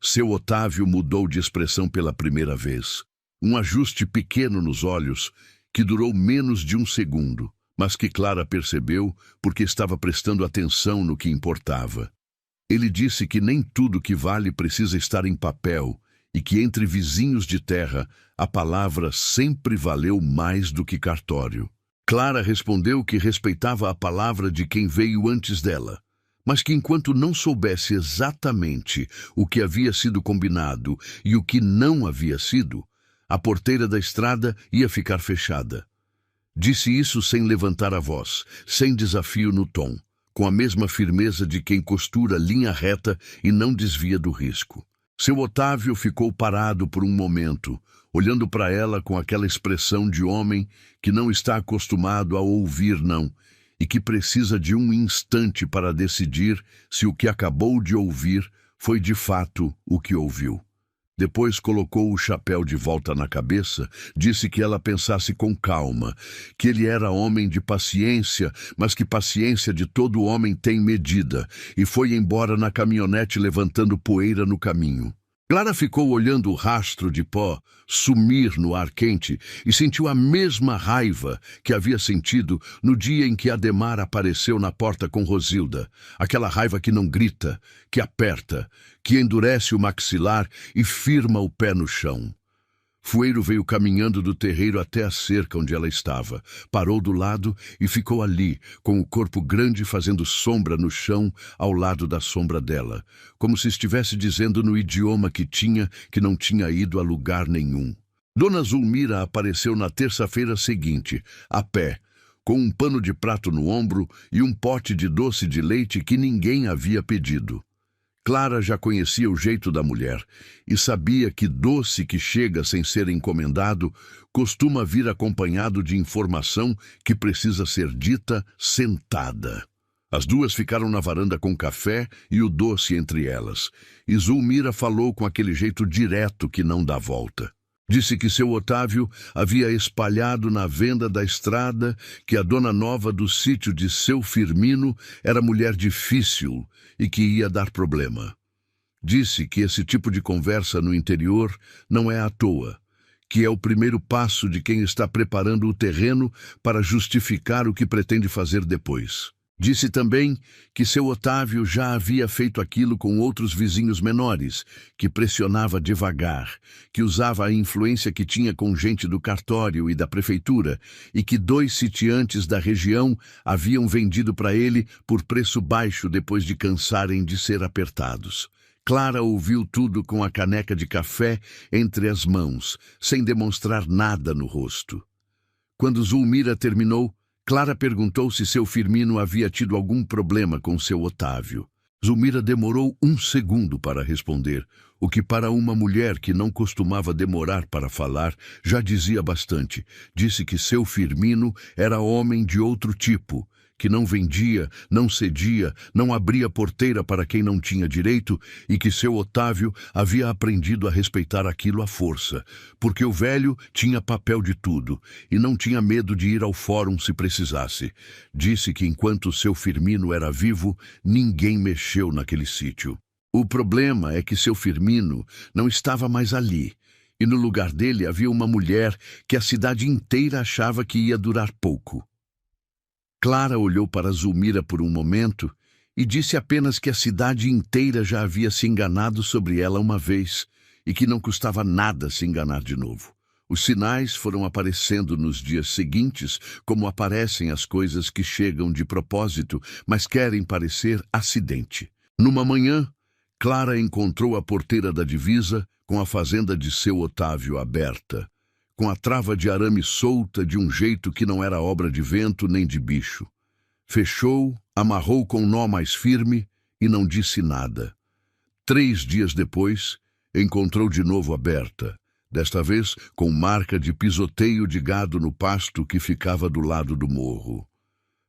[SPEAKER 1] Seu Otávio mudou de expressão pela primeira vez, um ajuste pequeno nos olhos que durou menos de um segundo, mas que Clara percebeu porque estava prestando atenção no que importava. Ele disse que nem tudo que vale precisa estar em papel e que entre vizinhos de terra a palavra sempre valeu mais do que cartório. Clara respondeu que respeitava a palavra de quem veio antes dela, mas que enquanto não soubesse exatamente o que havia sido combinado e o que não havia sido, a porteira da estrada ia ficar fechada. Disse isso sem levantar a voz, sem desafio no tom, com a mesma firmeza de quem costura linha reta e não desvia do risco. Seu Otávio ficou parado por um momento, olhando para ela com aquela expressão de homem que não está acostumado a ouvir não, e que precisa de um instante para decidir se o que acabou de ouvir foi de fato o que ouviu. Depois colocou o chapéu de volta na cabeça, disse que ela pensasse com calma, que ele era homem de paciência, mas que paciência de todo homem tem medida, e foi embora na caminhonete levantando poeira no caminho. Clara ficou olhando o rastro de pó sumir no ar quente e sentiu a mesma raiva que havia sentido no dia em que Ademar apareceu na porta com Rosilda. Aquela raiva que não grita, que aperta, que endurece o maxilar e firma o pé no chão. Fueiro veio caminhando do terreiro até a cerca onde ela estava, parou do lado e ficou ali, com o corpo grande fazendo sombra no chão ao lado da sombra dela, como se estivesse dizendo no idioma que não tinha ido a lugar nenhum. Dona Zulmira apareceu na terça-feira seguinte, a pé, com um pano de prato no ombro e um pote de doce de leite que ninguém havia pedido. Clara já conhecia o jeito da mulher e sabia que doce que chega sem ser encomendado costuma vir acompanhado de informação que precisa ser dita sentada. As duas ficaram na varanda com café e o doce entre elas, e Zulmira falou com aquele jeito direto que não dá volta. Disse que seu Otávio havia espalhado na venda da estrada que a dona nova do sítio de seu Firmino era mulher difícil e que ia dar problema. Disse que esse tipo de conversa no interior não é à toa, que é o primeiro passo de quem está preparando o terreno para justificar o que pretende fazer depois. Disse também que seu Otávio já havia feito aquilo com outros vizinhos menores, que pressionava devagar, que usava a influência que tinha com gente do cartório e da prefeitura, e que 2 sitiantes da região haviam vendido para ele por preço baixo depois de cansarem de ser apertados. Clara ouviu tudo com a caneca de café entre as mãos, sem demonstrar nada no rosto. Quando Zulmira terminou, Clara perguntou se seu Firmino havia tido algum problema com seu Otávio. Zulmira demorou 1 segundo para responder, o que para uma mulher que não costumava demorar para falar já dizia bastante. Disse que seu Firmino era homem de outro tipo, que não vendia, não cedia, não abria porteira para quem não tinha direito e que seu Otávio havia aprendido a respeitar aquilo à força, porque o velho tinha papel de tudo e não tinha medo de ir ao fórum se precisasse. Disse que enquanto seu Firmino era vivo, ninguém mexeu naquele sítio. O problema é que seu Firmino não estava mais ali, e no lugar dele havia uma mulher que a cidade inteira achava que ia durar pouco. Clara olhou para Zulmira por um momento e disse apenas que a cidade inteira já havia se enganado sobre ela uma vez e que não custava nada se enganar de novo. Os sinais foram aparecendo nos dias seguintes, como aparecem as coisas que chegam de propósito, mas querem parecer acidente. Numa manhã, Clara encontrou a porteira da divisa com a fazenda de seu Otávio aberta, com a trava de arame solta de um jeito que não era obra de vento nem de bicho. Fechou, amarrou com nó mais firme e não disse nada. 3 dias depois, encontrou de novo aberta, desta vez com marca de pisoteio de gado no pasto que ficava do lado do morro.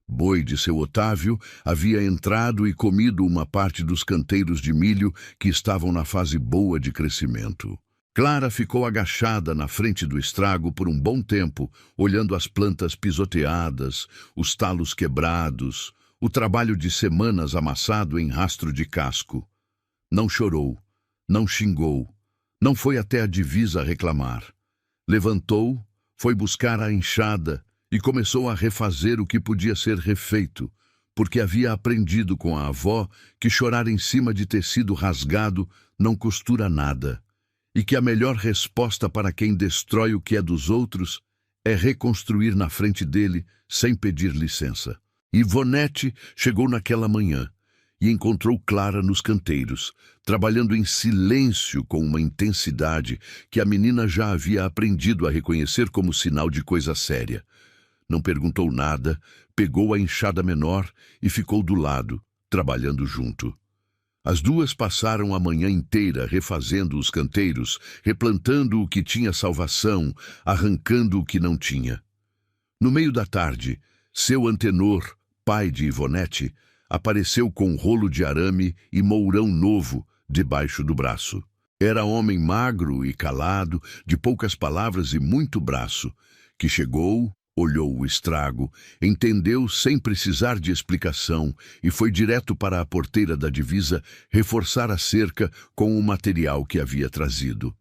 [SPEAKER 1] Boi de seu Otávio havia entrado e comido uma parte dos canteiros de milho que estavam na fase boa de crescimento. Clara ficou agachada na frente do estrago por um bom tempo, olhando as plantas pisoteadas, os talos quebrados, o trabalho de semanas amassado em rastro de casco. Não chorou, não xingou, não foi até a divisa reclamar. Levantou, foi buscar a enxada e começou a refazer o que podia ser refeito, porque havia aprendido com a avó que chorar em cima de tecido rasgado não costura nada, e que a melhor resposta para quem destrói o que é dos outros é reconstruir na frente dele sem pedir licença. Ivonete chegou naquela manhã e encontrou Clara nos canteiros, trabalhando em silêncio com uma intensidade que a menina já havia aprendido a reconhecer como sinal de coisa séria. Não perguntou nada, pegou a enxada menor e ficou do lado, trabalhando junto. As duas passaram a manhã inteira refazendo os canteiros, replantando o que tinha salvação, arrancando o que não tinha. No meio da tarde, seu Antenor, pai de Ivonete, apareceu com um rolo de arame e mourão novo debaixo do braço. Era homem magro e calado, de poucas palavras e muito braço, que chegou, olhou o estrago, entendeu sem precisar de explicação e foi direto para a porteira da divisa reforçar a cerca com o material que havia trazido.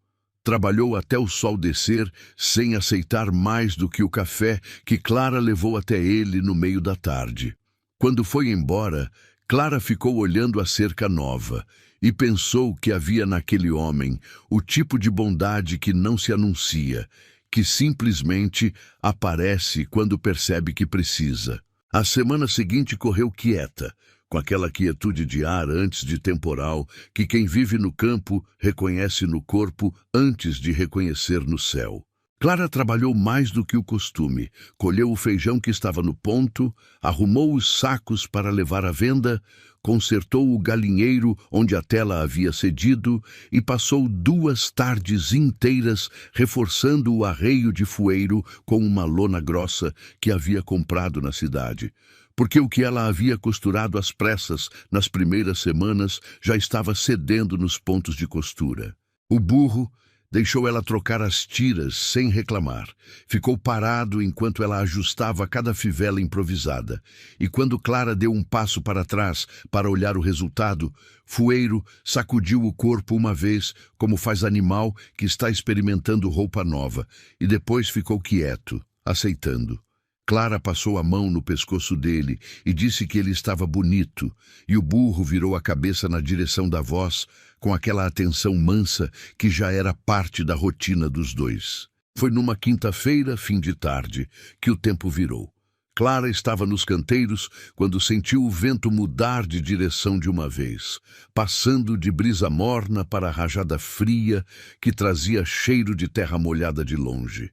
[SPEAKER 1] Trabalhou até o sol descer sem aceitar mais do que o café que Clara levou até ele no meio da tarde. Quando foi embora, Clara ficou olhando a cerca nova e pensou que havia naquele homem o tipo de bondade que não se anuncia, que simplesmente aparece quando percebe que precisa. A semana seguinte correu quieta, com aquela quietude de ar antes de temporal que quem vive no campo reconhece no corpo antes de reconhecer no céu. Clara trabalhou mais do que o costume, colheu o feijão que estava no ponto, arrumou os sacos para levar à venda, consertou o galinheiro onde a tela havia cedido e passou 2 tardes inteiras reforçando o arreio de fueiro com uma lona grossa que havia comprado na cidade, porque o que ela havia costurado às pressas nas primeiras semanas já estava cedendo nos pontos de costura. O burro deixou ela trocar as tiras sem reclamar. Ficou parado enquanto ela ajustava cada fivela improvisada. E quando Clara deu um passo para trás para olhar o resultado, Fueiro sacudiu o corpo uma vez, como faz animal que está experimentando roupa nova, e depois ficou quieto, aceitando. Clara passou a mão no pescoço dele e disse que ele estava bonito, e o burro virou a cabeça na direção da voz, com aquela atenção mansa que já era parte da rotina dos dois. Foi numa quinta-feira, fim de tarde, que o tempo virou. Clara estava nos canteiros quando sentiu o vento mudar de direção de uma vez, passando de brisa morna para a rajada fria que trazia cheiro de terra molhada de longe.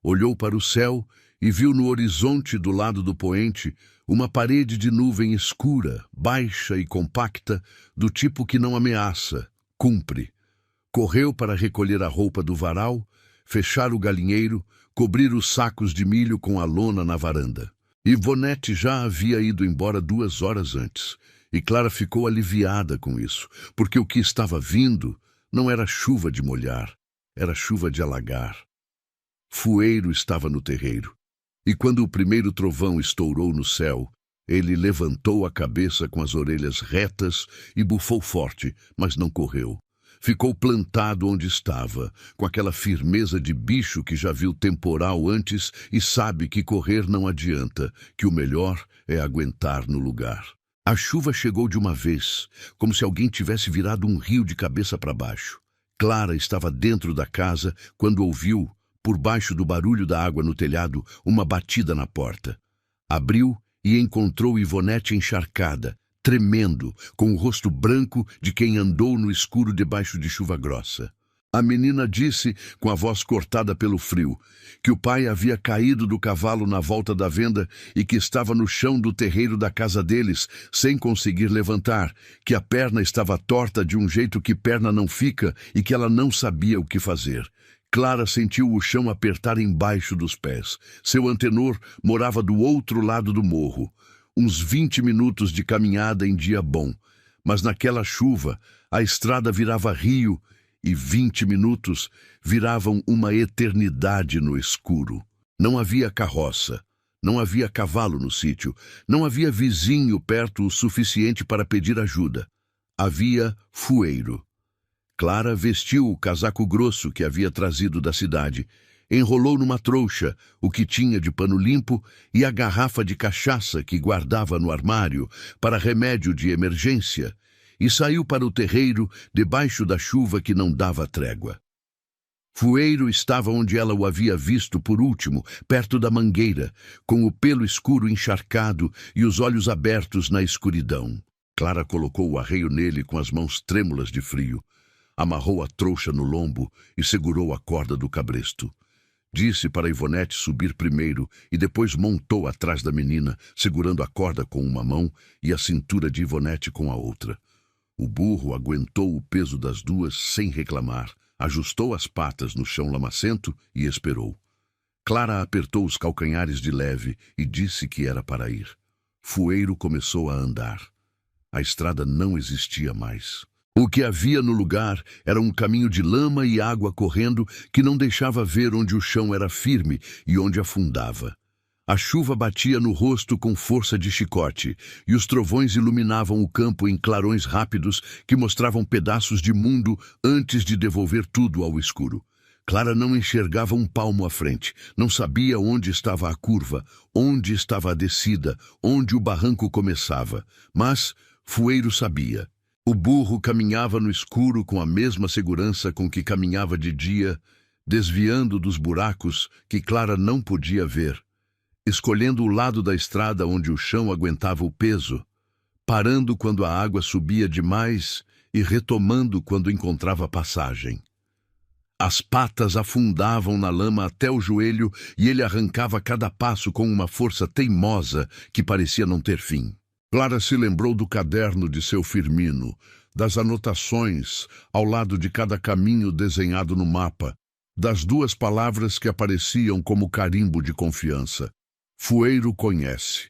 [SPEAKER 1] Olhou para o céu e viu no horizonte do lado do poente uma parede de nuvem escura, baixa e compacta, do tipo que não ameaça, cumpre. Correu para recolher a roupa do varal, fechar o galinheiro, cobrir os sacos de milho com a lona na varanda. Ivonete já havia ido embora 2 horas antes, e Clara ficou aliviada com isso, porque o que estava vindo não era chuva de molhar, era chuva de alagar. Fueiro estava no terreiro. E quando o primeiro trovão estourou no céu, ele levantou a cabeça com as orelhas retas e bufou forte, mas não correu. Ficou plantado onde estava, com aquela firmeza de bicho que já viu temporal antes e sabe que correr não adianta, que o melhor é aguentar no lugar. A chuva chegou de uma vez, como se alguém tivesse virado um rio de cabeça para baixo. Clara estava dentro da casa quando ouviu, por baixo do barulho da água no telhado, uma batida na porta. Abriu e encontrou Ivonete encharcada, tremendo, com o rosto branco de quem andou no escuro debaixo de chuva grossa. A menina disse, com a voz cortada pelo frio, que o pai havia caído do cavalo na volta da venda e que estava no chão do terreiro da casa deles, sem conseguir levantar, que a perna estava torta de um jeito que perna não fica e que ela não sabia o que fazer. Clara sentiu o chão apertar embaixo dos pés. Seu antenor morava do outro lado do morro. Uns 20 minutos de caminhada em dia bom. Mas naquela chuva, a estrada virava rio e 20 minutos viravam uma eternidade no escuro. Não havia carroça, não havia cavalo no sítio, não havia vizinho perto o suficiente para pedir ajuda. Havia Fueiro. Clara vestiu o casaco grosso que havia trazido da cidade, enrolou numa trouxa o que tinha de pano limpo e a garrafa de cachaça que guardava no armário para remédio de emergência, e saiu para o terreiro debaixo da chuva que não dava trégua. Fueiro estava onde ela o havia visto por último, perto da mangueira, com o pelo escuro encharcado e os olhos abertos na escuridão. Clara colocou o arreio nele com as mãos trêmulas de frio. Amarrou a trouxa no lombo e segurou a corda do cabresto. Disse para Ivonete subir primeiro e depois montou atrás da menina, segurando a corda com uma mão e a cintura de Ivonete com a outra. O burro aguentou o peso das duas sem reclamar, ajustou as patas no chão lamacento e esperou. Clara apertou os calcanhares de leve e disse que era para ir. Fueiro começou a andar. A estrada não existia mais. O que havia no lugar era um caminho de lama e água correndo que não deixava ver onde o chão era firme e onde afundava. A chuva batia no rosto com força de chicote, e os trovões iluminavam o campo em clarões rápidos que mostravam pedaços de mundo antes de devolver tudo ao escuro. Clara não enxergava um palmo à frente, não sabia onde estava a curva, onde estava a descida, onde o barranco começava, mas Fueiro sabia. O burro caminhava no escuro com a mesma segurança com que caminhava de dia, desviando dos buracos que Clara não podia ver, escolhendo o lado da estrada onde o chão aguentava o peso, parando quando a água subia demais e retomando quando encontrava passagem. As patas afundavam na lama até o joelho e ele arrancava cada passo com uma força teimosa que parecia não ter fim. Clara se lembrou do caderno de seu Firmino, das anotações ao lado de cada caminho desenhado no mapa, das duas palavras que apareciam como carimbo de confiança. Fueiro conhece.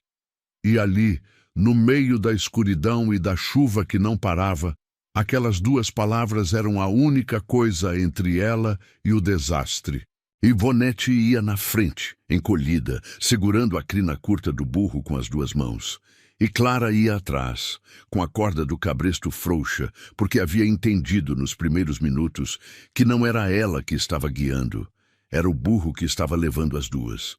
[SPEAKER 1] E ali, no meio da escuridão e da chuva que não parava, aquelas duas palavras eram a única coisa entre ela e o desastre. Ivonete ia na frente, encolhida, segurando a crina curta do burro com as duas mãos. E Clara ia atrás, com a corda do cabresto frouxa, porque havia entendido nos primeiros minutos que não era ela que estava guiando, era o burro que estava levando as duas.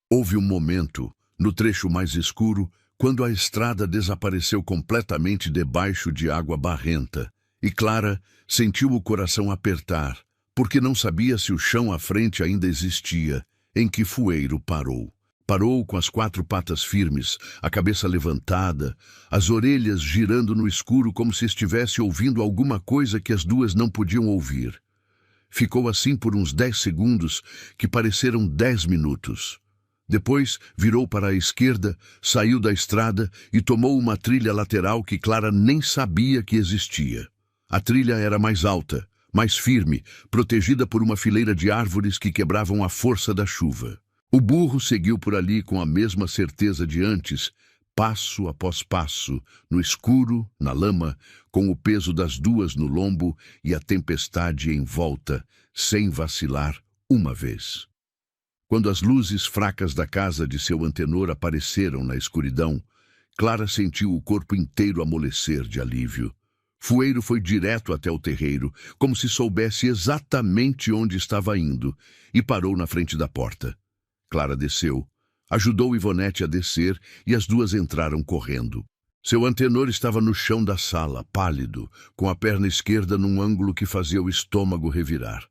[SPEAKER 1] Houve um momento, no trecho mais escuro, quando a estrada desapareceu completamente debaixo de água barrenta, e Clara sentiu o coração apertar, porque não sabia se o chão à frente ainda existia, em que Fueiro parou. Parou com as quatro patas firmes, a cabeça levantada, as orelhas girando no escuro como se estivesse ouvindo alguma coisa que as duas não podiam ouvir. Ficou assim por uns 10 segundos, que pareceram 10 minutos. Depois virou para a esquerda, saiu da estrada e tomou uma trilha lateral que Clara nem sabia que existia. A trilha era mais alta, mais firme, protegida por uma fileira de árvores que quebravam a força da chuva. O burro seguiu por ali com a mesma certeza de antes, passo após passo, no escuro, na lama, com o peso das duas no lombo e a tempestade em volta, sem vacilar uma vez. Quando as luzes fracas da casa de seu antenor apareceram na escuridão, Clara sentiu o corpo inteiro amolecer de alívio. Fueiro foi direto até o terreiro, como se soubesse exatamente onde estava indo, e parou na frente da porta. Clara desceu, ajudou Ivonete a descer e as duas entraram correndo. Seu antenor estava no chão da sala, pálido, com a perna esquerda num ângulo que fazia o estômago revirar.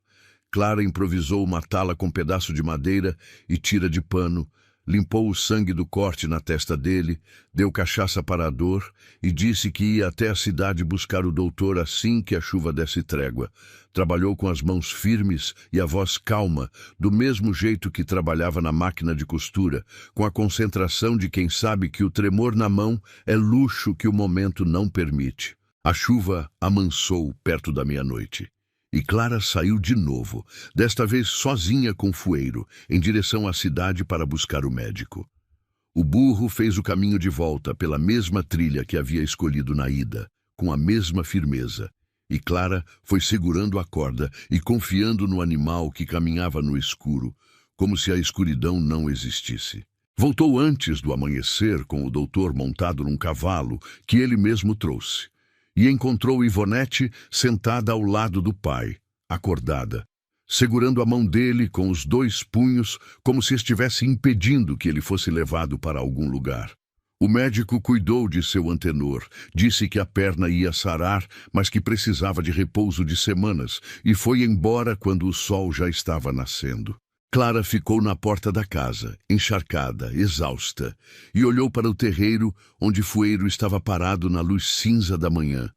[SPEAKER 1] Clara improvisou uma tala com pedaço de madeira e tira de pano, limpou o sangue do corte na testa dele, deu cachaça para a dor e disse que ia até a cidade buscar o doutor assim que a chuva desse trégua. Trabalhou com as mãos firmes e a voz calma, do mesmo jeito que trabalhava na máquina de costura, com a concentração de quem sabe que o tremor na mão é luxo que o momento não permite. A chuva amansou perto da meia-noite. E Clara saiu de novo, desta vez sozinha com Fueiro, em direção à cidade para buscar o médico. O burro fez o caminho de volta pela mesma trilha que havia escolhido na ida, com a mesma firmeza. E Clara foi segurando a corda e confiando no animal que caminhava no escuro, como se a escuridão não existisse. Voltou antes do amanhecer com o doutor montado num cavalo que ele mesmo trouxe. E encontrou Ivonete sentada ao lado do pai, acordada, segurando a mão dele com os 2 punhos, como se estivesse impedindo que ele fosse levado para algum lugar. O médico cuidou de seu antenor, disse que a perna ia sarar, mas que precisava de repouso de semanas, e foi embora quando o sol já estava nascendo. Clara ficou na porta da casa, encharcada, exausta, e olhou para o terreiro onde Fueiro estava parado na luz cinza da manhã,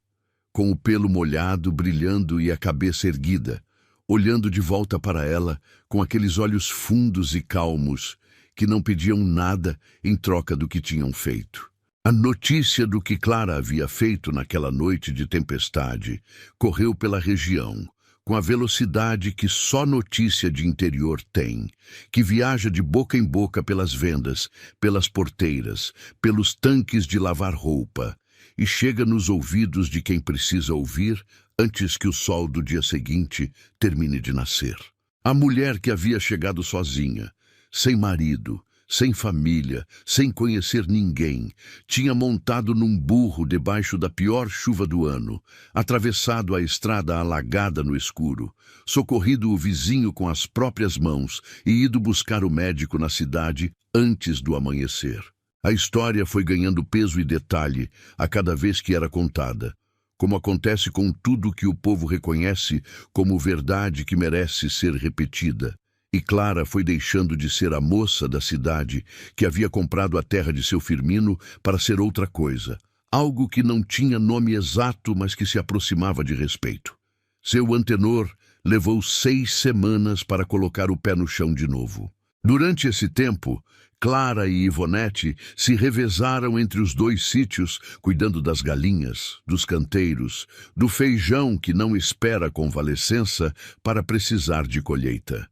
[SPEAKER 1] com o pelo molhado, brilhando e a cabeça erguida, olhando de volta para ela com aqueles olhos fundos e calmos que não pediam nada em troca do que tinham feito. A notícia do que Clara havia feito naquela noite de tempestade correu pela região, com a velocidade que só notícia de interior tem, que viaja de boca em boca pelas vendas, pelas porteiras, pelos tanques de lavar roupa, e chega nos ouvidos de quem precisa ouvir antes que o sol do dia seguinte termine de nascer. A mulher que havia chegado sozinha, sem marido, sem família, sem conhecer ninguém, tinha montado num burro debaixo da pior chuva do ano, atravessado a estrada alagada no escuro, socorrido o vizinho com as próprias mãos e ido buscar o médico na cidade antes do amanhecer. A história foi ganhando peso e detalhe a cada vez que era contada, como acontece com tudo que o povo reconhece como verdade que merece ser repetida. E Clara foi deixando de ser a moça da cidade que havia comprado a terra de seu Firmino para ser outra coisa, algo que não tinha nome exato, mas que se aproximava de respeito. Seu antenor levou 6 semanas para colocar o pé no chão de novo. Durante esse tempo, Clara e Ivonete se revezaram entre os 2 sítios, cuidando das galinhas, dos canteiros, do feijão que não espera convalescença para precisar de colheita.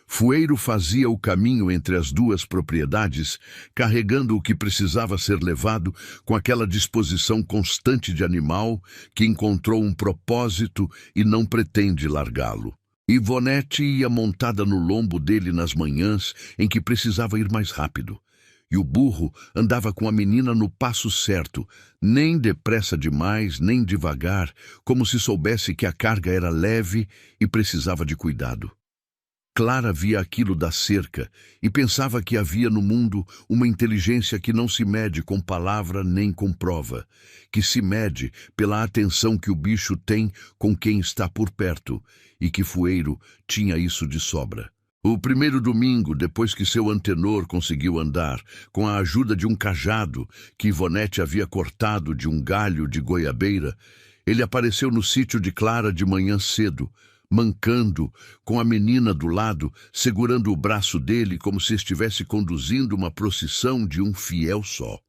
[SPEAKER 1] Fueiro fazia o caminho entre as 2 propriedades, carregando o que precisava ser levado com aquela disposição constante de animal que encontrou um propósito e não pretende largá-lo. Ivonete ia montada no lombo dele nas manhãs em que precisava ir mais rápido. E o burro andava com a menina no passo certo, nem depressa demais, nem devagar, como se soubesse que a carga era leve e precisava de cuidado. Clara via aquilo da cerca e pensava que havia no mundo uma inteligência que não se mede com palavra nem com prova, que se mede pela atenção que o bicho tem com quem está por perto, e que Fueiro tinha isso de sobra. O primeiro domingo, depois que seu antenor conseguiu andar, com a ajuda de um cajado que Ivonete havia cortado de um galho de goiabeira, ele apareceu no sítio de Clara de manhã cedo, mancando, com a menina do lado, segurando o braço dele como se estivesse conduzindo uma procissão de um fiel só.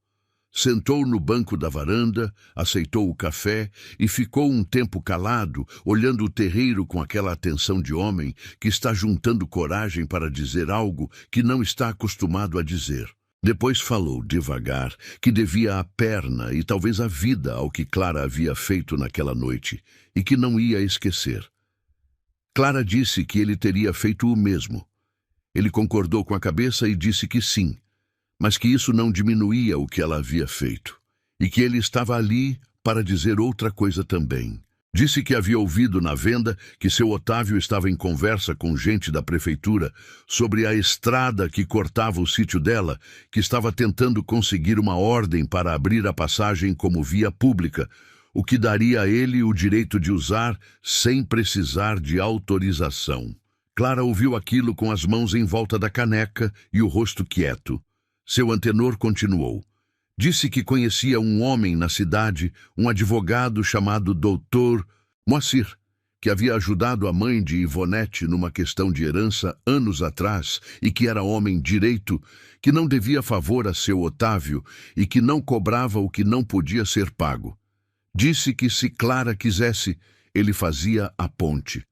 [SPEAKER 1] Sentou no banco da varanda, aceitou o café e ficou um tempo calado, olhando o terreiro com aquela atenção de homem que está juntando coragem para dizer algo que não está acostumado a dizer. Depois falou, devagar, que devia a perna e talvez a vida ao que Clara havia feito naquela noite, e que não ia esquecer. Clara disse que ele teria feito o mesmo. Ele concordou com a cabeça e disse que sim, mas que isso não diminuía o que ela havia feito, e que ele estava ali para dizer outra coisa também. Disse que havia ouvido na venda que seu Otávio estava em conversa com gente da prefeitura sobre a estrada que cortava o sítio dela, que estava tentando conseguir uma ordem para abrir a passagem como via pública, o que daria a ele o direito de usar sem precisar de autorização. Clara ouviu aquilo com as mãos em volta da caneca e o rosto quieto. Seu antenor continuou. Disse que conhecia um homem na cidade, um advogado chamado Dr. Moacir, que havia ajudado a mãe de Ivonete numa questão de herança anos atrás e que era homem direito, que não devia favor a seu Otávio e que não cobrava o que não podia ser pago. Disse que se Clara quisesse, ele fazia a ponte.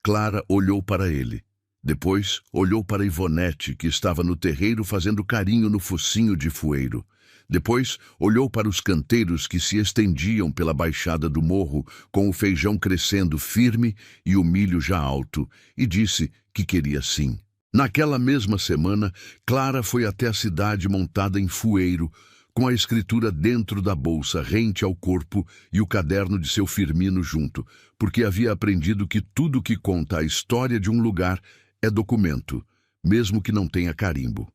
[SPEAKER 1] Clara olhou para ele. Depois, olhou para Ivonete, que estava no terreiro fazendo carinho no focinho de Fueiro. Depois, olhou para os canteiros que se estendiam pela baixada do morro, com o feijão crescendo firme e o milho já alto, e disse que queria sim. Naquela mesma semana, Clara foi até a cidade montada em Fueiro, com a escritura dentro da bolsa, rente ao corpo, e o caderno de seu Firmino junto, porque havia aprendido que tudo que conta a história de um lugar é documento, mesmo que não tenha carimbo.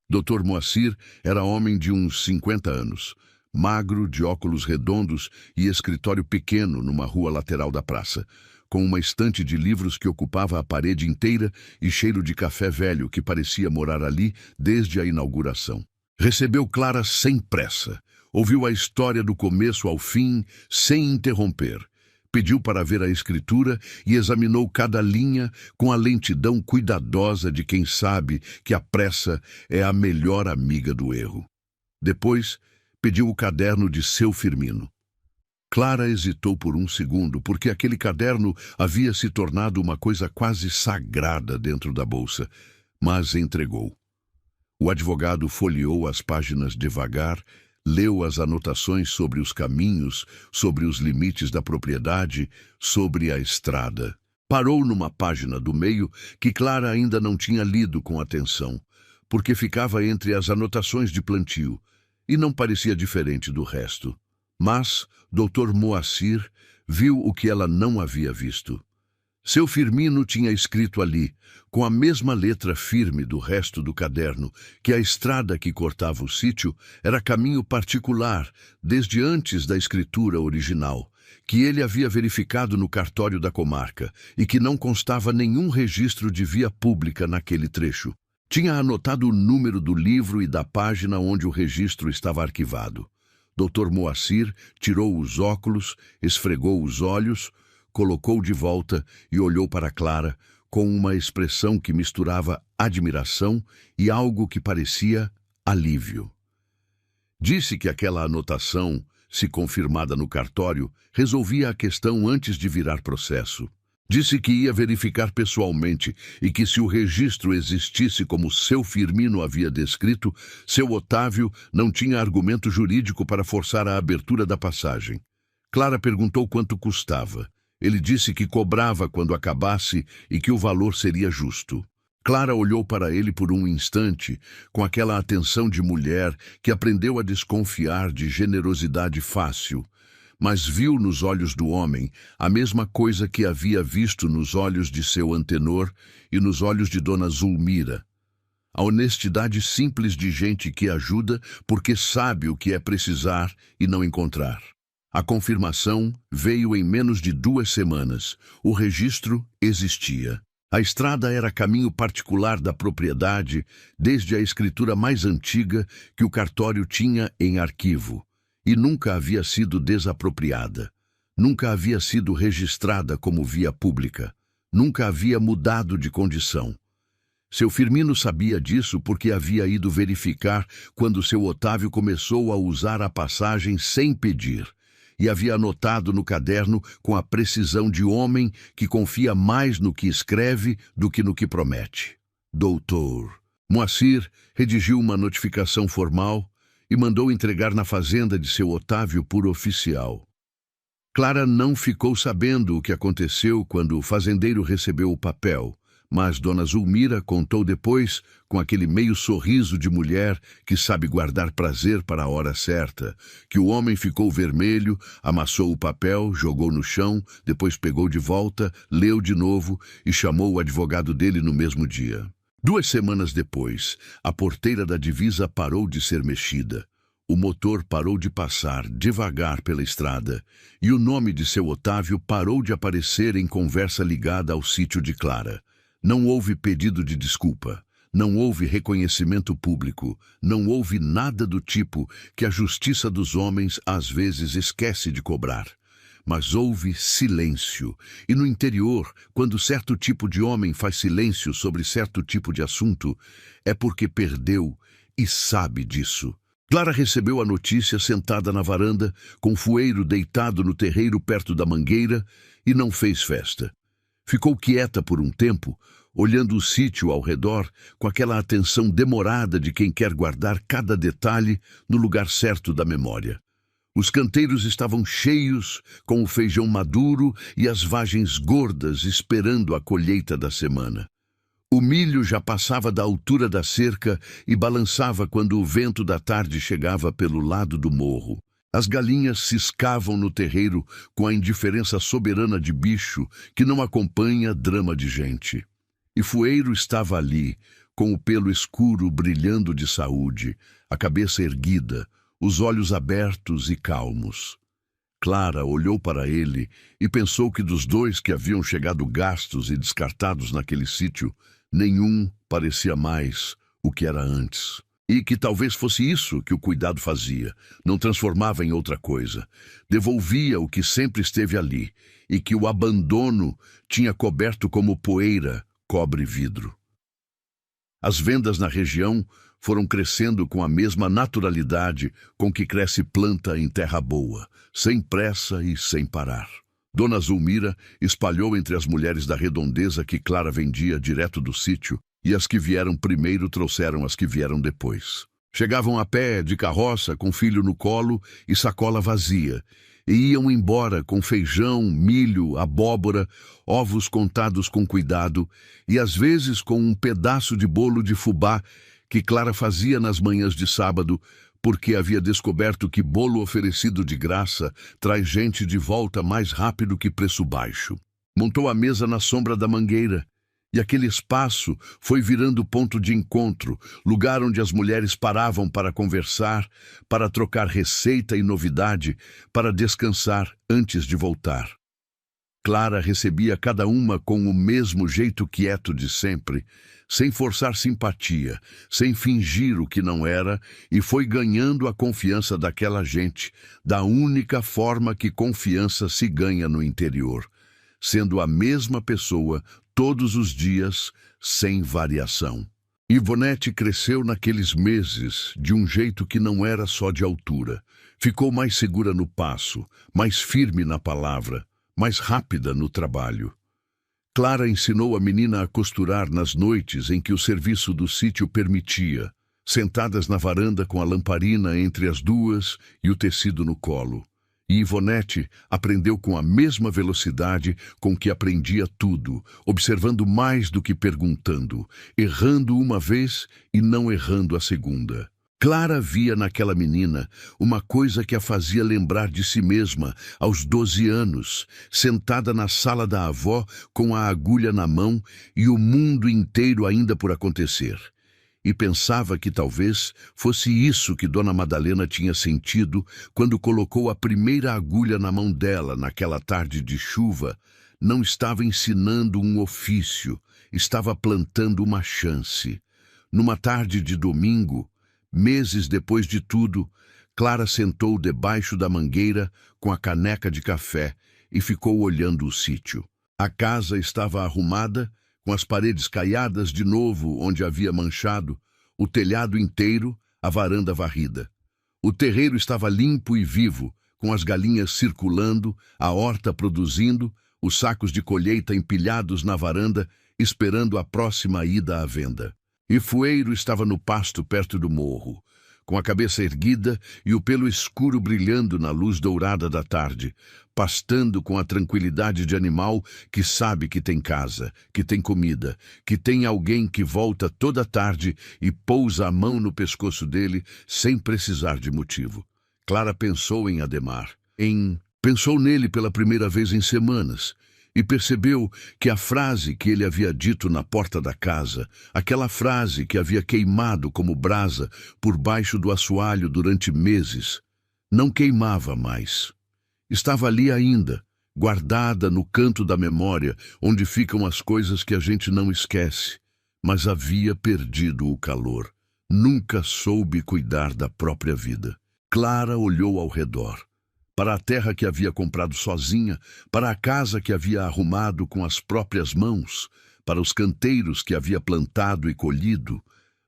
[SPEAKER 1] Dr. Moacir era homem de uns 50 anos, magro, de óculos redondos e escritório pequeno numa rua lateral da praça, com uma estante de livros que ocupava a parede inteira e cheiro de café velho que parecia morar ali desde a inauguração. Recebeu Clara sem pressa, ouviu a história do começo ao fim, sem interromper. Pediu para ver a escritura e examinou cada linha com a lentidão cuidadosa de quem sabe que a pressa é a melhor amiga do erro. Depois, pediu o caderno de seu Firmino. Clara hesitou por um segundo, porque aquele caderno havia se tornado uma coisa quase sagrada dentro da bolsa, mas entregou. O advogado folheou as páginas devagar, leu as anotações sobre os caminhos, sobre os limites da propriedade, sobre a estrada. Parou numa página do meio que Clara ainda não tinha lido com atenção, porque ficava entre as anotações de plantio, e não parecia diferente do resto. Mas Dr. Moacir viu o que ela não havia visto. Seu Firmino tinha escrito ali, com a mesma letra firme do resto do caderno, que a estrada que cortava o sítio era caminho particular, desde antes da escritura original, que ele havia verificado no cartório da comarca e que não constava nenhum registro de via pública naquele trecho. Tinha anotado o número do livro e da página onde o registro estava arquivado. Dr. Moacir tirou os óculos, esfregou os olhos, colocou de volta e olhou para Clara com uma expressão que misturava admiração e algo que parecia alívio. Disse que aquela anotação, se confirmada no cartório, resolvia a questão antes de virar processo. Disse que ia verificar pessoalmente e que, se o registro existisse como seu Firmino havia descrito, seu Otávio não tinha argumento jurídico para forçar a abertura da passagem. Clara perguntou quanto custava. Ele disse que cobrava quando acabasse e que o valor seria justo. Clara olhou para ele por um instante, com aquela atenção de mulher que aprendeu a desconfiar de generosidade fácil, mas viu nos olhos do homem a mesma coisa que havia visto nos olhos de seu antenor e nos olhos de Dona Zulmira. A honestidade simples de gente que ajuda porque sabe o que é precisar e não encontrar. A confirmação veio em menos de 2 semanas. O registro existia. A estrada era caminho particular da propriedade desde a escritura mais antiga que o cartório tinha em arquivo. E nunca havia sido desapropriada, nunca havia sido registrada como via pública, nunca havia mudado de condição. Seu Firmino sabia disso porque havia ido verificar quando seu Otávio começou a usar a passagem sem pedir, e havia anotado no caderno com a precisão de homem que confia mais no que escreve do que no que promete. Doutor Moacir redigiu uma notificação formal e mandou entregar na fazenda de seu Otávio por oficial. Clara não ficou sabendo o que aconteceu quando o fazendeiro recebeu o papel, mas Dona Zulmira contou depois, com aquele meio sorriso de mulher que sabe guardar prazer para a hora certa, que o homem ficou vermelho, amassou o papel, jogou no chão, depois pegou de volta, leu de novo e chamou o advogado dele no mesmo dia. 2 semanas depois, a porteira da divisa parou de ser mexida. O motor parou de passar devagar pela estrada e o nome de seu Otávio parou de aparecer em conversa ligada ao sítio de Clara. Não houve pedido de desculpa, não houve reconhecimento público, não houve nada do tipo que a justiça dos homens às vezes esquece de cobrar. Mas houve silêncio, e no interior, quando certo tipo de homem faz silêncio sobre certo tipo de assunto, é porque perdeu e sabe disso. Clara recebeu a notícia sentada na varanda, com Fueiro deitado no terreiro perto da mangueira, e não fez festa. Ficou quieta por um tempo, olhando o sítio ao redor, com aquela atenção demorada de quem quer guardar cada detalhe no lugar certo da memória. Os canteiros estavam cheios, com o feijão maduro e as vagens gordas esperando a colheita da semana. O milho já passava da altura da cerca e balançava quando o vento da tarde chegava pelo lado do morro. As galinhas ciscavam no terreiro com a indiferença soberana de bicho que não acompanha drama de gente. E Fueiro estava ali, com o pelo escuro brilhando de saúde, a cabeça erguida, os olhos abertos e calmos. Clara olhou para ele e pensou que dos 2 que haviam chegado gastos e descartados naquele sítio, nenhum parecia mais o que era antes. E que talvez fosse isso que o cuidado fazia, não transformava em outra coisa. Devolvia o que sempre esteve ali, e que o abandono tinha coberto como poeira cobre vidro. As vendas na região foram crescendo com a mesma naturalidade com que cresce planta em terra boa, sem pressa e sem parar. Dona Zulmira espalhou entre as mulheres da redondeza que Clara vendia direto do sítio, e as que vieram primeiro trouxeram as que vieram depois. Chegavam a pé, de carroça, com filho no colo e sacola vazia, e iam embora com feijão, milho, abóbora, ovos contados com cuidado, e às vezes com um pedaço de bolo de fubá que Clara fazia nas manhãs de sábado, porque havia descoberto que bolo oferecido de graça traz gente de volta mais rápido que preço baixo. Montou a mesa na sombra da mangueira, e aquele espaço foi virando ponto de encontro, lugar onde as mulheres paravam para conversar, para trocar receita e novidade, para descansar antes de voltar. Clara recebia cada uma com o mesmo jeito quieto de sempre, sem forçar simpatia, sem fingir o que não era, e foi ganhando a confiança daquela gente, da única forma que confiança se ganha no interior, sendo a mesma pessoa todos os dias, sem variação. Ivonete cresceu naqueles meses de um jeito que não era só de altura. Ficou mais segura no passo, mais firme na palavra, mais rápida no trabalho. Clara ensinou a menina a costurar nas noites em que o serviço do sítio permitia, sentadas na varanda com a lamparina entre as duas e o tecido no colo. E Ivonete aprendeu com a mesma velocidade com que aprendia tudo, observando mais do que perguntando, errando uma vez e não errando a segunda. Clara via naquela menina uma coisa que a fazia lembrar de si mesma aos 12 anos, sentada na sala da avó com a agulha na mão e o mundo inteiro ainda por acontecer. E pensava que talvez fosse isso que Dona Madalena tinha sentido quando colocou a primeira agulha na mão dela naquela tarde de chuva. Não estava ensinando um ofício, estava plantando uma chance. Numa tarde de domingo, meses depois de tudo, Clara sentou debaixo da mangueira com a caneca de café e ficou olhando o sítio. A casa estava arrumada, com as paredes caiadas de novo onde havia manchado, o telhado inteiro, a varanda varrida. O terreiro estava limpo e vivo, com as galinhas circulando, a horta produzindo, os sacos de colheita empilhados na varanda, esperando a próxima ida à venda. E Fueiro estava no pasto perto do morro, com a cabeça erguida e o pelo escuro brilhando na luz dourada da tarde, pastando com a tranquilidade de animal que sabe que tem casa, que tem comida, que tem alguém que volta toda tarde e pousa a mão no pescoço dele sem precisar de motivo. Clara pensou em Ademar, pensou nele pela primeira vez em semanas, e percebeu que a frase que ele havia dito na porta da casa, aquela frase que havia queimado como brasa por baixo do assoalho durante meses, não queimava mais. Estava ali ainda, guardada no canto da memória, onde ficam as coisas que a gente não esquece, mas havia perdido o calor. Nunca soube cuidar da própria vida. Clara olhou ao redor. Para a terra que havia comprado sozinha, para a casa que havia arrumado com as próprias mãos, para os canteiros que havia plantado e colhido,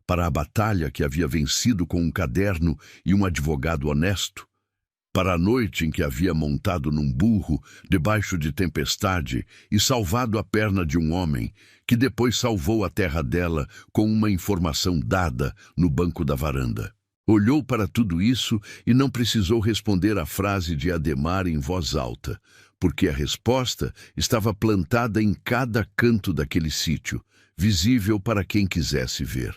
[SPEAKER 1] para a batalha que havia vencido com um caderno e um advogado honesto, para a noite em que havia montado num burro debaixo de tempestade e salvado a perna de um homem, que depois salvou a terra dela com uma informação dada no banco da varanda. Olhou para tudo isso e não precisou responder a frase de Ademar em voz alta, porque a resposta estava plantada em cada canto daquele sítio, visível para quem quisesse ver.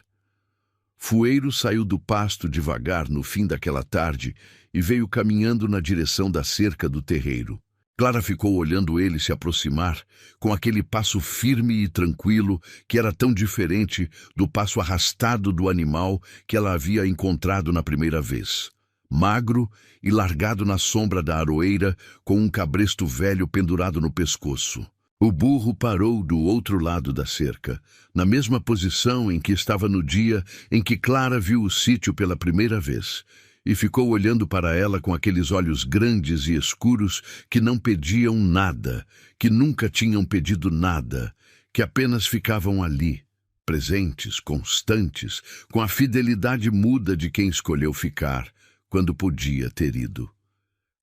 [SPEAKER 1] Fueiro saiu do pasto devagar no fim daquela tarde e veio caminhando na direção da cerca do terreiro. Clara ficou olhando ele se aproximar, com aquele passo firme e tranquilo que era tão diferente do passo arrastado do animal que ela havia encontrado na primeira vez. Magro e largado na sombra da aroeira, com um cabresto velho pendurado no pescoço. O burro parou do outro lado da cerca, na mesma posição em que estava no dia em que Clara viu o sítio pela primeira vez, e ficou olhando para ela com aqueles olhos grandes e escuros que não pediam nada, que nunca tinham pedido nada, que apenas ficavam ali, presentes, constantes, com a fidelidade muda de quem escolheu ficar, quando podia ter ido.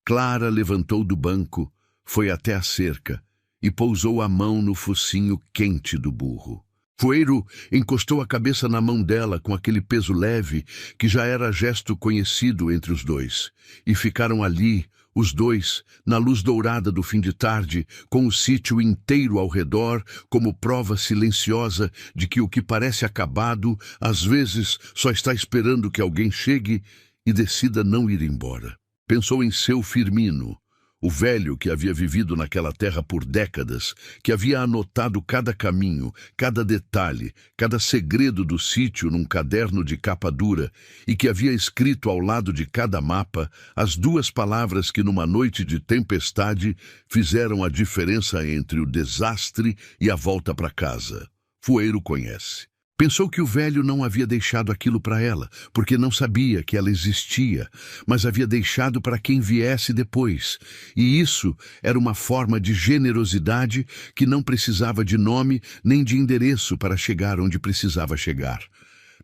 [SPEAKER 1] Clara levantou do banco, foi até a cerca e pousou a mão no focinho quente do burro. Fueiro encostou a cabeça na mão dela com aquele peso leve que já era gesto conhecido entre os dois, e ficaram ali, os dois, na luz dourada do fim de tarde, com o sítio inteiro ao redor, como prova silenciosa de que o que parece acabado, às vezes só está esperando que alguém chegue e decida não ir embora. Pensou em seu Firmino, o velho que havia vivido naquela terra por décadas, que havia anotado cada caminho, cada detalhe, cada segredo do sítio num caderno de capa dura e que havia escrito ao lado de cada mapa as duas palavras que numa noite de tempestade fizeram a diferença entre o desastre e a volta para casa. Fueiro conhece. Pensou que o velho não havia deixado aquilo para ela, porque não sabia que ela existia, mas havia deixado para quem viesse depois. E isso era uma forma de generosidade que não precisava de nome nem de endereço para chegar onde precisava chegar.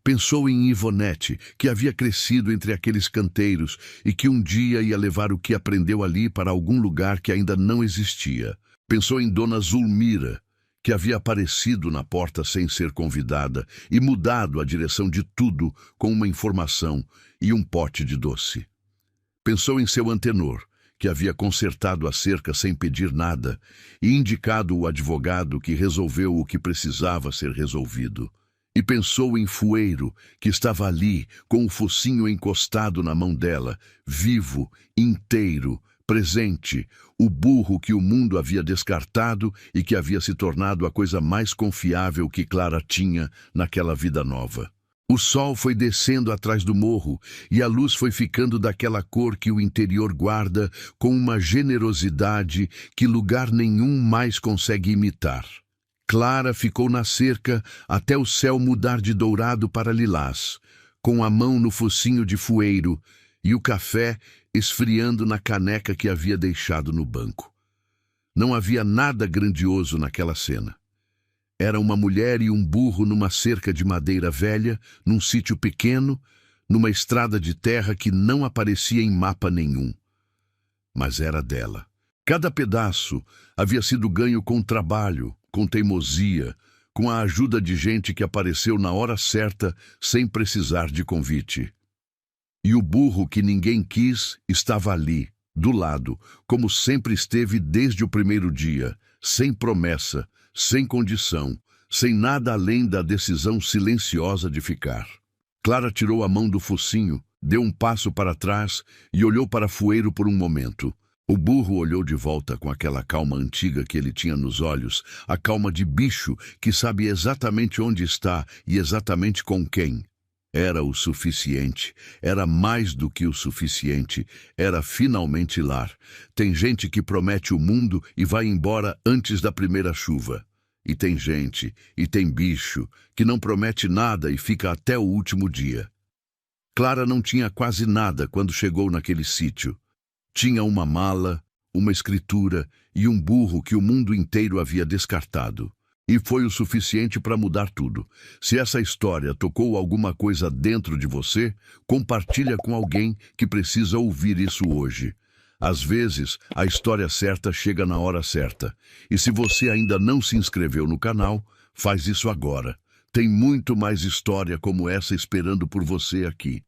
[SPEAKER 1] Pensou em Ivonete, que havia crescido entre aqueles canteiros e que um dia ia levar o que aprendeu ali para algum lugar que ainda não existia. Pensou em Dona Zulmira, que havia aparecido na porta sem ser convidada e mudado a direção de tudo com uma informação e um pote de doce. Pensou em seu antenor, que havia consertado a cerca sem pedir nada e indicado o advogado que resolveu o que precisava ser resolvido. E pensou em Fueiro, que estava ali, com o focinho encostado na mão dela, vivo, inteiro, presente, o burro que o mundo havia descartado e que havia se tornado a coisa mais confiável que Clara tinha naquela vida nova. O sol foi descendo atrás do morro e a luz foi ficando daquela cor que o interior guarda com uma generosidade que lugar nenhum mais consegue imitar. Clara ficou na cerca até o céu mudar de dourado para lilás, com a mão no focinho de Fueiro e o café esfriando na caneca que havia deixado no banco. Não havia nada grandioso naquela cena. Era uma mulher e um burro numa cerca de madeira velha, num sítio pequeno, numa estrada de terra que não aparecia em mapa nenhum. Mas era dela. Cada pedaço havia sido ganho com trabalho, com teimosia, com a ajuda de gente que apareceu na hora certa sem precisar de convite. E o burro que ninguém quis estava ali, do lado, como sempre esteve desde o primeiro dia, sem promessa, sem condição, sem nada além da decisão silenciosa de ficar. Clara tirou a mão do focinho, deu um passo para trás e olhou para Fueiro por um momento. O burro olhou de volta com aquela calma antiga que ele tinha nos olhos, a calma de bicho que sabe exatamente onde está e exatamente com quem. Era o suficiente, era mais do que o suficiente, era finalmente lar. Tem gente que promete o mundo e vai embora antes da primeira chuva. E tem gente, e tem bicho, que não promete nada e fica até o último dia. Clara não tinha quase nada quando chegou naquele sítio. Tinha uma mala, uma escritura e um burro que o mundo inteiro havia descartado. E foi o suficiente para mudar tudo. Se essa história tocou alguma coisa dentro de você, compartilha com alguém que precisa ouvir isso hoje. Às vezes, a história certa chega na hora certa. E se você ainda não se inscreveu no canal, faz isso agora. Tem muito mais história como essa esperando por você aqui.